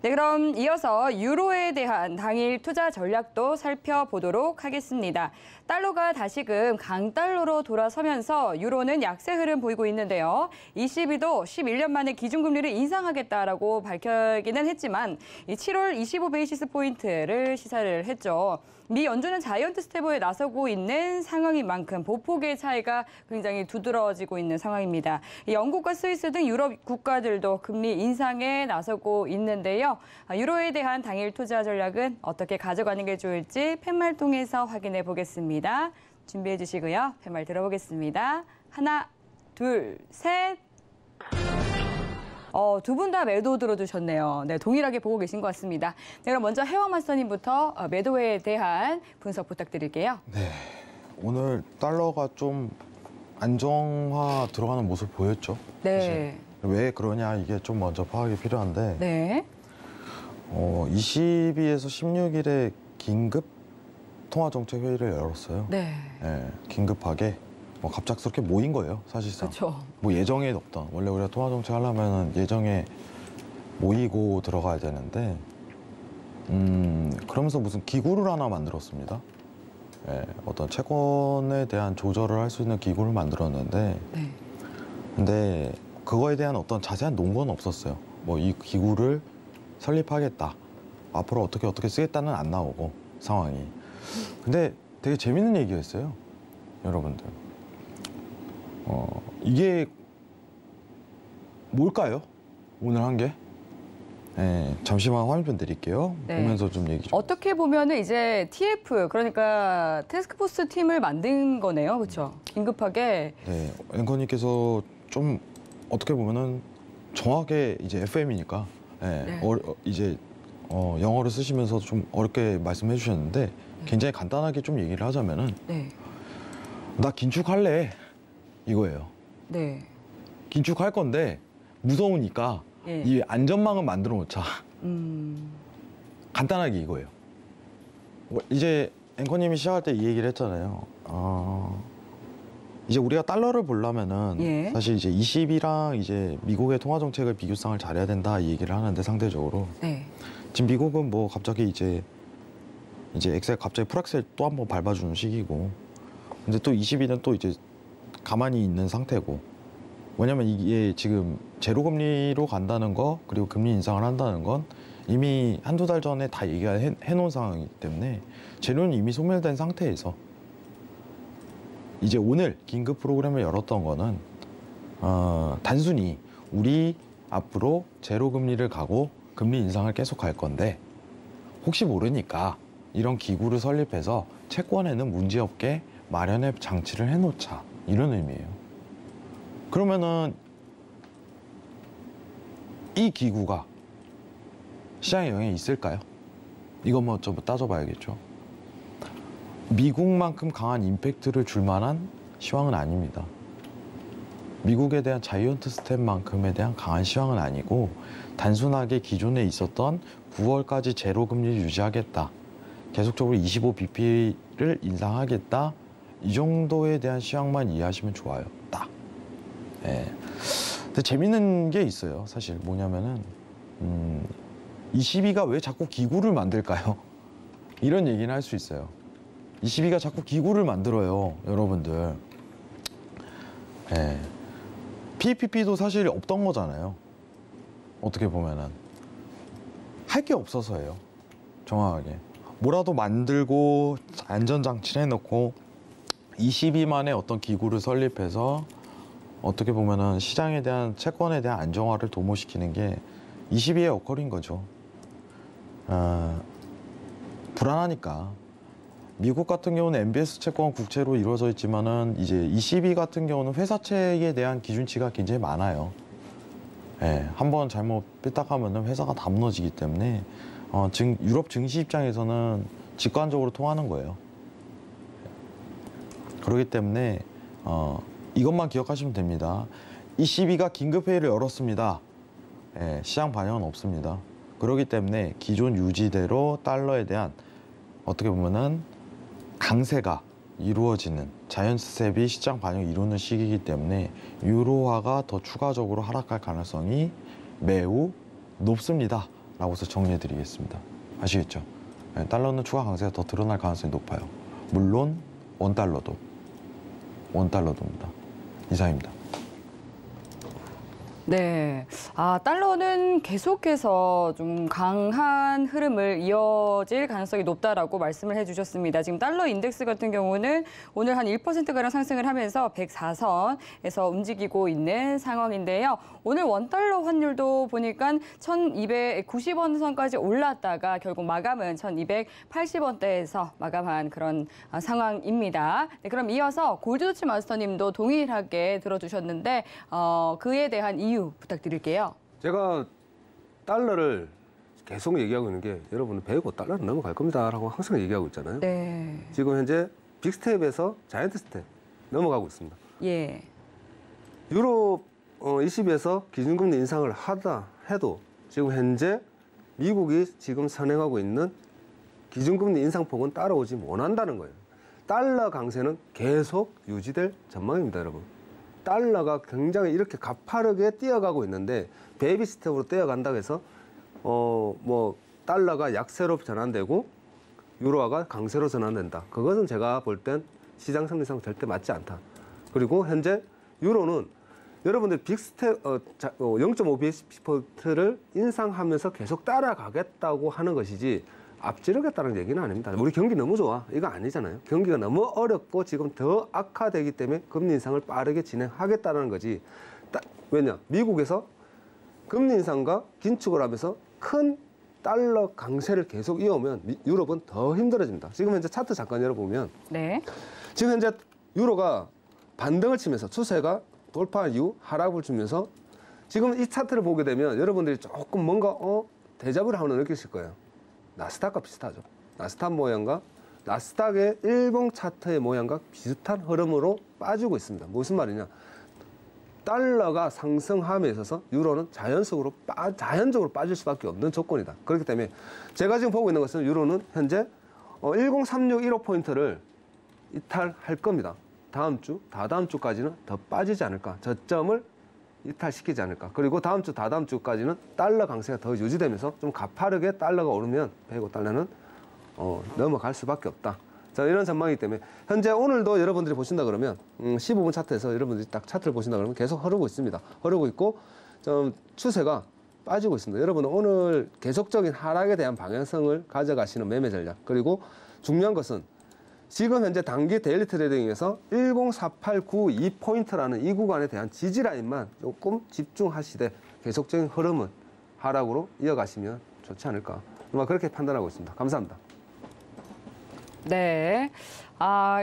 네, 그럼 이어서 유로에 대한 당일 투자 전략도 살펴보도록 하겠습니다. 달러가 다시금 강달러로 돌아서면서 유로는 약세 흐름 보이고 있는데요. ECB도 11년 만에 기준금리를 인상하겠다라고 밝히기는 했지만 이 7월 25베이시스 포인트를 시사를 했죠. 미 연준은 자이언트 스텝에 나서고 있는 상황인 만큼 보폭의 차이가 굉장히 두드러지고 있는 상황입니다. 영국과 스위스 등 유럽 국가들도 금리 인상에 나서고 있는데요. 유로에 대한 당일 투자 전략은 어떻게 가져가는 게 좋을지 팻말 통해서 확인해 보겠습니다. 준비해 주시고요. 팻말 들어보겠습니다. 하나, 둘, 셋. 두 분 다 매도 들어주셨네요. 네, 동일하게 보고 계신 것 같습니다. 네, 그럼 먼저 해왕 마스터님부터 매도에 대한 분석 부탁드릴게요. 네, 오늘 달러가 좀 안정화 들어가는 모습 보였죠. 네. 사실. 왜 그러냐 이게 좀 먼저 파악이 필요한데 네. 22에서 16일에 긴급 통화정책 회의를 열었어요. 네. 예, 긴급하게 뭐 갑작스럽게 모인 거예요, 사실상. 그렇죠. 뭐 예정에 없던 원래 우리가 통화정책 하려면 예정에 모이고 들어가야 되는데 그러면서 무슨 기구를 하나 만들었습니다. 예, 어떤 채권에 대한 조절을 할 수 있는 기구를 만들었는데 네. 근데 그거에 대한 어떤 자세한 논거는 없었어요. 뭐 이 기구를 설립하겠다, 앞으로 어떻게 쓰겠다는 안 나오고 상황이. 근데 되게 재밌는 얘기였어요, 여러분들. 이게 뭘까요? 오늘 한 게? 네, 잠시만 화면표 드릴게요. 네. 보면서 좀 얘기 좀. 어떻게 보면은 이제 TF, 그러니까 태스크포스 팀을 만든 거네요. 그렇죠? 긴급하게. 네, 앵커님께서 좀 어떻게 보면은 정확하게 이제 FM이니까 네. 이제 영어를 쓰시면서 좀 어렵게 말씀해 주셨는데 굉장히 간단하게 좀 얘기를 하자면은 네. 나 긴축할래 이거예요. 네. 긴축할 건데 무서우니까 예. 이 안전망을 만들어 놓자. 간단하게 이거예요. 이제 앵커님이 시작할 때 이 얘기를 했잖아요. 이제 우리가 달러를 보려면은 예. 사실 이제 20이랑 이제 미국의 통화 정책을 비교상을 잘해야 된다 이 얘기를 하는데 상대적으로 네. 지금 미국은 뭐 갑자기 이제 엑셀 갑자기 풀엑셀 또 한 번 밟아주는 시기고, 근데 또 22는 또 이제 가만히 있는 상태고. 왜냐면 이게 지금 제로 금리로 간다는 거 그리고 금리 인상을 한다는 건 이미 한두 달 전에 다 얘기가 해놓은 상황이기 때문에 제로는 이미 소멸된 상태에서 이제 오늘 긴급 프로그램을 열었던 거는 단순히 우리 앞으로 제로 금리를 가고 금리 인상을 계속 갈 건데 혹시 모르니까 이런 기구를 설립해서 채권에는 문제없게 마련의 장치를 해놓자, 이런 의미예요. 그러면은 이 기구가 시장에 영향이 있을까요? 이거 뭐 좀 따져봐야겠죠. 미국만큼 강한 임팩트를 줄 만한 시황은 아닙니다. 미국에 대한 자이언트 스텝만큼에 대한 강한 시황은 아니고 단순하게 기존에 있었던 9월까지 제로 금리를 유지하겠다, 계속적으로 25bp를 인상하겠다, 이 정도에 대한 시황만 이해하시면 좋아요. 딱. 예. 근데 재밌는 게 있어요. 사실 뭐냐면은 22가 왜 자꾸 기구를 만들까요? 이런 얘기는 할 수 있어요. 22가 자꾸 기구를 만들어요, 여러분들. 예. PPP도 사실 없던 거잖아요. 어떻게 보면은 할 게 없어서예요. 정확하게 뭐라도 만들고 안전장치를 해놓고 22만의 어떤 기구를 설립해서 어떻게 보면은 시장에 대한 채권에 대한 안정화를 도모시키는 게 22의 역할인 거죠. 불안하니까. 미국 같은 경우는 MBS 채권 국채로 이루어져 있지만은 이제 22 같은 경우는 회사채에 대한 기준치가 굉장히 많아요. 예, 한번 잘못 삐딱하면은 회사가 다 무너지기 때문에 유럽 증시 입장에서는 직관적으로 통하는 거예요. 그렇기 때문에 이것만 기억하시면 됩니다. ECB가 긴급회의를 열었습니다. 예, 시장 반영은 없습니다. 그렇기 때문에 기존 유지대로 달러에 대한 어떻게 보면은 강세가 이루어지는 자연스텝이 시장 반영을 이루는 시기이기 때문에 유로화가 더 추가적으로 하락할 가능성이 매우 높습니다. 라고서 정리해드리겠습니다. 아시겠죠? 네, 달러는 추가 강세가 더 드러날 가능성이 높아요. 물론 원달러도입니다. 이상입니다. 네. 달러는 계속해서 좀 강한 흐름을 이어질 가능성이 높다라고 말씀을 해주셨습니다. 지금 달러 인덱스 같은 경우는 오늘 한 1%가량 상승을 하면서 104선에서 움직이고 있는 상황인데요. 오늘 원달러 환율도 보니까 1,290원 선까지 올랐다가 결국 마감은 1,280원대에서 마감한 그런 상황입니다. 네, 그럼 이어서 골드도치 마스터님도 동일하게 들어주셨는데 그에 대한 이유 부탁드릴게요. 제가 달러를 계속 얘기하고 있는 게 여러분은 배우고 달러는 넘어갈 겁니다라고 항상 얘기하고 있잖아요. 네. 지금 현재 빅스텝에서 자이언트 스텝 넘어가고 있습니다. 예. 유럽 20에서 기준금리 인상을 하다 해도 지금 현재 미국이 지금 선행하고 있는 기준금리 인상폭은 따라오지 못한다는 거예요. 달러 강세는 계속 유지될 전망입니다, 여러분. 달러가 굉장히 이렇게 가파르게 뛰어가고 있는데 베이비 스텝으로 뛰어간다고 해서 달러가 약세로 전환되고 유로화가 강세로 전환된다. 그것은 제가 볼 땐 시장 심리상 절대 맞지 않다. 그리고 현재 유로는 여러분들 빅스텝 0.5bp를 인상하면서 계속 따라가겠다고 하는 것이지 앞지르겠다는 얘기는 아닙니다. 우리 경기 너무 좋아. 이거 아니잖아요. 경기가 너무 어렵고 지금 더 악화되기 때문에 금리 인상을 빠르게 진행하겠다는 거지. 왜냐? 미국에서 금리 인상과 긴축을 하면서 큰 달러 강세를 계속 이어오면 유럽은 더 힘들어집니다. 지금 현재 차트 잠깐 열어보면 네. 지금 현재 유로가 반등을 치면서 추세가 돌파 이후 하락을 주면서 지금 이 차트를 보게 되면 여러분들이 조금 뭔가 데자부를 하나 느끼실 거예요. 나스닥과 비슷하죠. 나스닥 모양과 나스닥의 일봉 차트의 모양과 비슷한 흐름으로 빠지고 있습니다. 무슨 말이냐? 달러가 상승함에 있어서 유로는 자연적으로 빠질 수밖에 없는 조건이다. 그렇기 때문에 제가 지금 보고 있는 것은 유로는 현재 1036 15포인트를 이탈할 겁니다. 다음 주, 다다음 주까지는 더 빠지지 않을까. 저점을 이탈시키지 않을까. 그리고 다음 주, 다다음 주까지는 달러 강세가 더 유지되면서 좀 가파르게 달러가 오르면 배고 달러는 넘어갈 수밖에 없다. 자, 이런 전망이기 때문에 현재 오늘도 여러분들이 보신다 그러면 15분 차트에서 여러분들이 딱 차트를 보신다 그러면 계속 흐르고 있습니다. 흐르고 있고 좀 추세가 빠지고 있습니다. 여러분은 오늘 계속적인 하락에 대한 방향성을 가져가시는 매매 전략. 그리고 중요한 것은 지금 현재 단기 데일리 트레이딩에서 10489.2포인트라는 이 구간에 대한 지지라인만 조금 집중하시되 계속적인 흐름은 하락으로 이어가시면 좋지 않을까. 그렇게 판단하고 있습니다. 감사합니다. 네.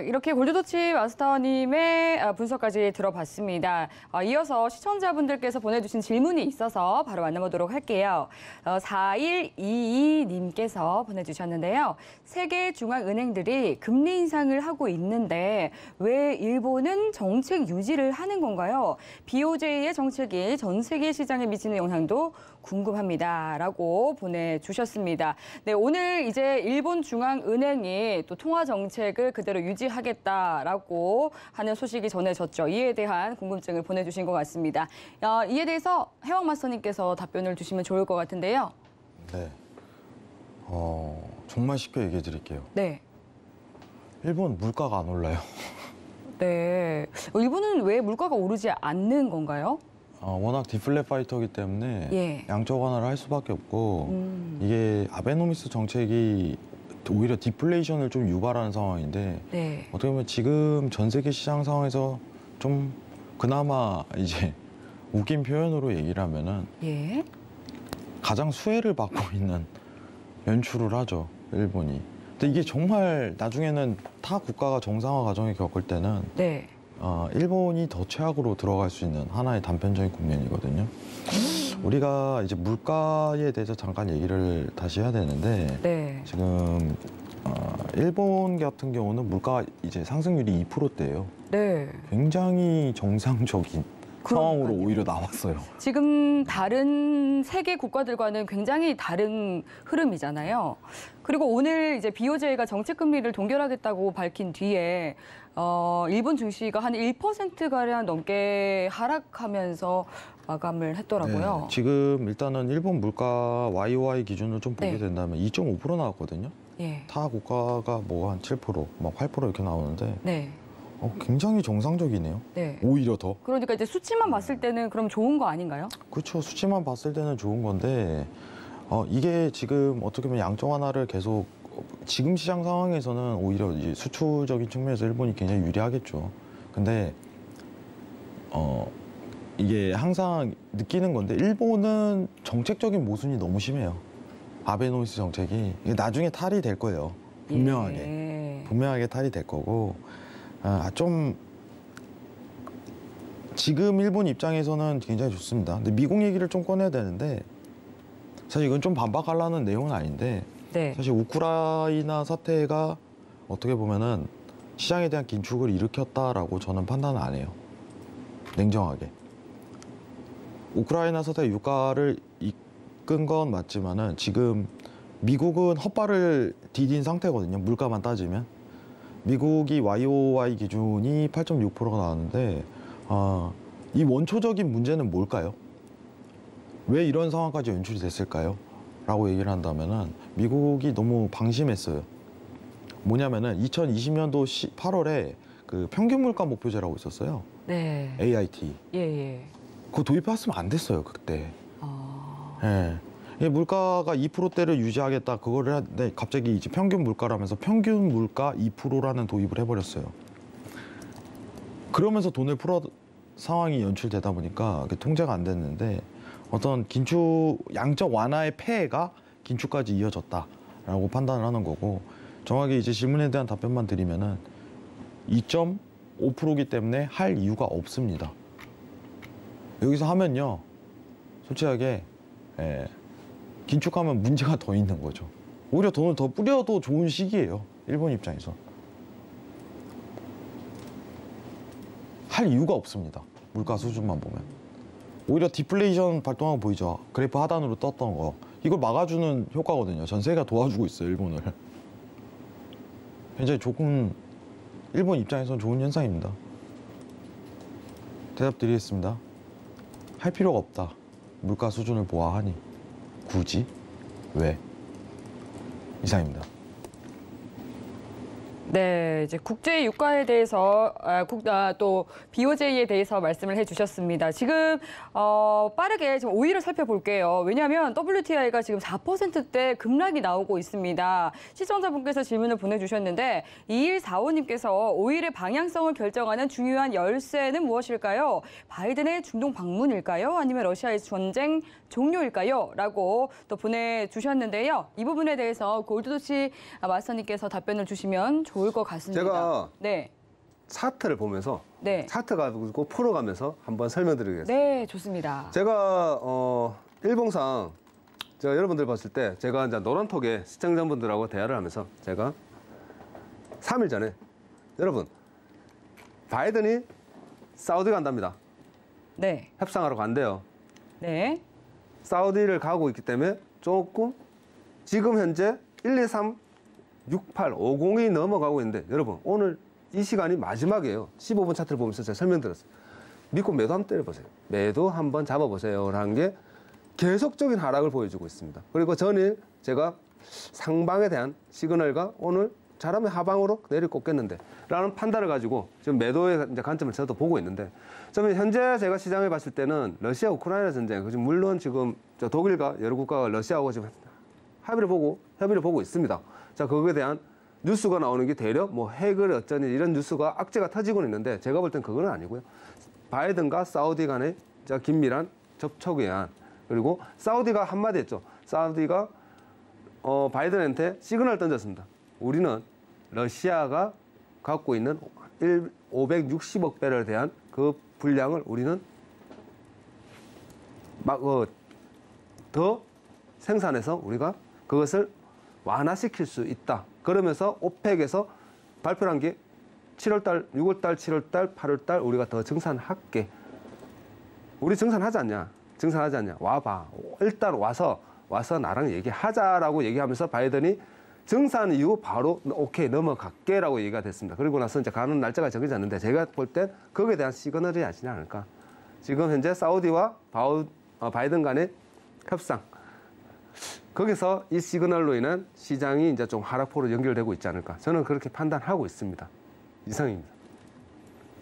이렇게 골드도치 마스터님의 분석까지 들어봤습니다. 이어서 시청자분들께서 보내주신 질문이 있어서 바로 만나보도록 할게요. 4122님께서 보내주셨는데요. 세계 중앙은행들이 금리 인상을 하고 있는데 왜 일본은 정책 유지를 하는 건가요? BOJ의 정책이 전 세계 시장에 미치는 영향도 궁금합니다. 라고 보내주셨습니다. 네, 오늘 이제 일본 중앙은행이 또 통화 정책을 그대로 유지하겠다라고 하는 소식이 전해졌죠. 이에 대한 궁금증을 보내주신 것 같습니다. 이에 대해서 해왕 마스터님께서 답변을 주시면 좋을 것 같은데요. 네. 정말 쉽게 얘기해 드릴게요. 네. 일본 물가가 안 올라요. 네. 일본은 왜 물가가 오르지 않는 건가요? 워낙 디플레 파이터이기 때문에 예. 양적 완화를 할 수밖에 없고 이게 아베노미스 정책이 오히려 디플레이션을 좀 유발하는 상황인데 네. 어떻게 보면 지금 전 세계 시장 상황에서 좀 그나마 이제 웃긴 표현으로 얘기를 하면은 예. 가장 수혜를 받고 있는 연출을 하죠, 일본이. 근데 이게 정말 나중에는 타 국가가 정상화 과정을 겪을 때는 네. 일본이 더 최악으로 들어갈 수 있는 하나의 단편적인 국면이거든요. 우리가 이제 물가에 대해서 잠깐 얘기를 다시 해야 되는데 네. 지금 일본 같은 경우는 물가 이제 상승률이 2%대예요. 네. 굉장히 정상적인 상황으로 그러니까요. 오히려 나왔어요. 지금 다른 세계 국가들과는 굉장히 다른 흐름이잖아요. 그리고 오늘 이제 BOJ가 정책 금리를 동결하겠다고 밝힌 뒤에 일본 증시가 한 1%가량 넘게 하락하면서 마감을 했더라고요. 네, 지금 일단은 일본 물가 YOY 기준으로 좀 보게 네. 된다면 2.5% 나왔거든요. 예. 타 국가가 뭐 한 7%, 막 8% 이렇게 나오는데 네. 굉장히 정상적이네요. 네. 오히려 더. 그러니까 이제 수치만 봤을 때는 그럼 좋은 거 아닌가요? 그렇죠. 수치만 봤을 때는 좋은 건데 이게 지금 어떻게 보면 양적 완화를 계속 지금 시장 상황에서는 오히려 이제 수출적인 측면에서 일본이 굉장히 유리하겠죠. 근데 이게 항상 느끼는 건데 일본은 정책적인 모순이 너무 심해요. 아베노미스 정책이 이게 나중에 탈이 될 거예요. 분명하게. 예. 분명하게 탈이 될 거고 좀 지금 일본 입장에서는 굉장히 좋습니다. 근데 미국 얘기를 좀 꺼내야 되는데 사실 이건 좀 반박하려는 내용은 아닌데 네. 사실 우크라이나 사태가 어떻게 보면은 시장에 대한 긴축을 일으켰다라고 저는 판단은 안 해요. 냉정하게. 우크라이나 사태 유가를 이끈 건 맞지만은 지금 미국은 헛발을 디딘 상태거든요. 물가만 따지면. 미국이 YOY 기준이 8.6%가 나왔는데 이 원초적인 문제는 뭘까요? 왜 이런 상황까지 연출이 됐을까요? 라고 얘기를 한다면은 미국이 너무 방심했어요. 뭐냐면은 2020년도 8월에 그 평균 물가 목표제라고 있었어요. 네. AIT. 예, 예. 그거 도입했으면 안 됐어요, 그때. 아. 예. 이 물가가 2%대를 유지하겠다 그거를 하는데 갑자기 이제 평균 물가라면서 평균 물가 2%라는 도입을 해버렸어요. 그러면서 돈을 풀어 상황이 연출되다 보니까 통제가 안 됐는데 어떤 긴축 양적 완화의 폐해가 긴축까지 이어졌다라고 판단을 하는 거고 정확히 이제 질문에 대한 답변만 드리면은 2.5%이기 때문에 할 이유가 없습니다. 여기서 하면요, 솔직하게 긴축하면 문제가 더 있는 거죠. 오히려 돈을 더 뿌려도 좋은 시기예요. 일본 입장에서. 할 이유가 없습니다. 물가 수준만 보면. 오히려 디플레이션 발동하고 보이죠. 그래프 하단으로 떴던 거. 이걸 막아주는 효과거든요. 전 세계가 도와주고 있어요, 일본을. 굉장히 좋은, 일본 입장에서는 좋은 현상입니다. 대답 드리겠습니다. 할 필요가 없다. 물가 수준을 보아하니. 굳이? 왜? 이상입니다. 네, 이제 국제 유가에 대해서 또 BOJ에 대해서 말씀을 해주셨습니다. 지금 빠르게 지금 5위를 살펴볼게요. 왜냐하면 WTI가 지금 4%대 급락이 나오고 있습니다. 시청자분께서 질문을 보내주셨는데 2145님께서 5일의 방향성을 결정하는 중요한 열쇠는 무엇일까요? 바이든의 중동 방문일까요? 아니면 러시아의 전쟁 종료일까요? 라고 또 보내주셨는데요. 이 부분에 대해서 골드도치 마스터님께서 답변을 주시면 좋을 것 같습니다. 제가 네. 차트를 보면서 네. 차트 가지고 풀어가면서 한번 설명드리겠습니다. 네, 좋습니다. 제가 일봉상 제가 여러분들 봤을 때 제가 이제 노란톡에 시청자분들하고 대화를 하면서 제가 3일 전에 여러분 바이든이 사우디 간답니다. 네. 협상하러 간대요. 네. 사우디를 가고 있기 때문에 조금 지금 현재 1, 2, 3, 6, 8, 50이 넘어가고 있는데 여러분 오늘 이 시간이 마지막이에요. 15분 차트를 보면서 제가 설명드렸어요. 믿고 매도 한번 때려보세요. 매도 한번 잡아보세요. 라는 게 계속적인 하락을 보여주고 있습니다. 그리고 전일 제가 상방에 대한 시그널과 오늘 잘하면 하방으로 내리 꽂겠는데 라는 판단을 가지고 지금 매도의 이제 관점을 저도 보고 있는데 저는 현재 제가 시장을 봤을 때는 러시아 우크라이나 전쟁 물론 지금 독일과 여러 국가가 러시아하고 지금 협의를 보고 있습니다. 자, 거기에 대한 뉴스가 나오는 게 대략 뭐 핵을 어쩌니 이런 뉴스가 악재가 터지고 있는데 제가 볼 땐 그건 아니고요. 바이든과 사우디 간의 긴밀한 접촉에 의한 그리고 사우디가 한마디 했죠. 사우디가 바이든한테 시그널을 던졌습니다. 우리는 러시아가 갖고 있는 560억 배럴에 대한 그 분량을 우리는 더 생산해서 우리가 그것을 완화시킬 수 있다. 그러면서 오펙에서 발표한 게 7월달, 6월달, 7월달, 8월달 우리가 더 증산할게. 우리 증산하지 않냐? 증산하지 않냐? 와봐. 일단 와서 나랑 얘기하자라고 얘기하면서 바이든이 증산 이후 바로 오케이 넘어갈게라고 얘기가 됐습니다. 그리고 나서 이제 가는 날짜가 정해지 않는데 제가 볼 땐 거기에 대한 시그널이 아니지 않을까. 지금 현재 사우디와 바이든 간의 협상. 거기서 이 시그널로 인한 시장이 이제 좀 하락포로 연결되고 있지 않을까. 저는 그렇게 판단하고 있습니다. 이상입니다.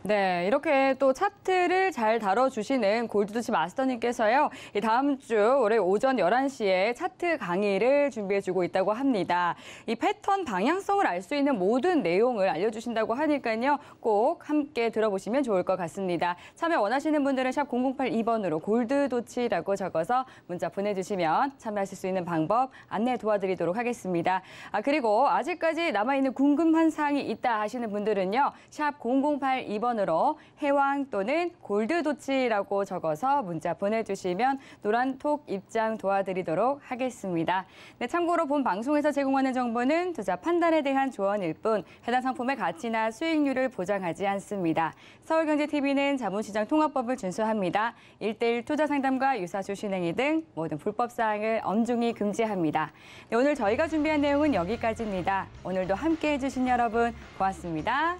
네, 이렇게 또 차트를 잘 다뤄주시는 골드도치 마스터님께서요. 이 다음 주 월요일 오전 11시에 차트 강의를 준비해주고 있다고 합니다. 이 패턴 방향성을 알 수 있는 모든 내용을 알려주신다고 하니까요. 꼭 함께 들어보시면 좋을 것 같습니다. 참여 원하시는 분들은 샵 0082번으로 골드도치라고 적어서 문자 보내주시면 참여하실 수 있는 방법 안내 도와드리도록 하겠습니다. 그리고 아직까지 남아있는 궁금한 사항이 있다 하시는 분들은요. 샵 0082번 으로 해왕 또는 골드도치라고 적어서 문자 보내주시면 노란톡 입장 도와드리도록 하겠습니다. 네, 참고로 본 방송에서 제공하는 정보는 투자 판단에 대한 조언일 뿐 해당 상품의 가치나 수익률을 보장하지 않습니다. 서울경제TV는 자본시장 통합법을 준수합니다. 1:1 투자 상담과 유사수 신행위 등 모든 불법 사항을 엄중히 금지합니다. 네, 오늘 저희가 준비한 내용은 여기까지입니다. 오늘도 함께해 주신 여러분 고맙습니다.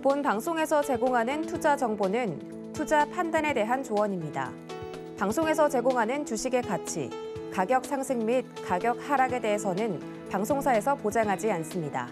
본 방송에서 제공하는 투자 정보는 투자 판단에 대한 조언입니다. 방송에서 제공하는 주식의 가치, 가격 상승 및 가격 하락에 대해서는 방송사에서 보장하지 않습니다.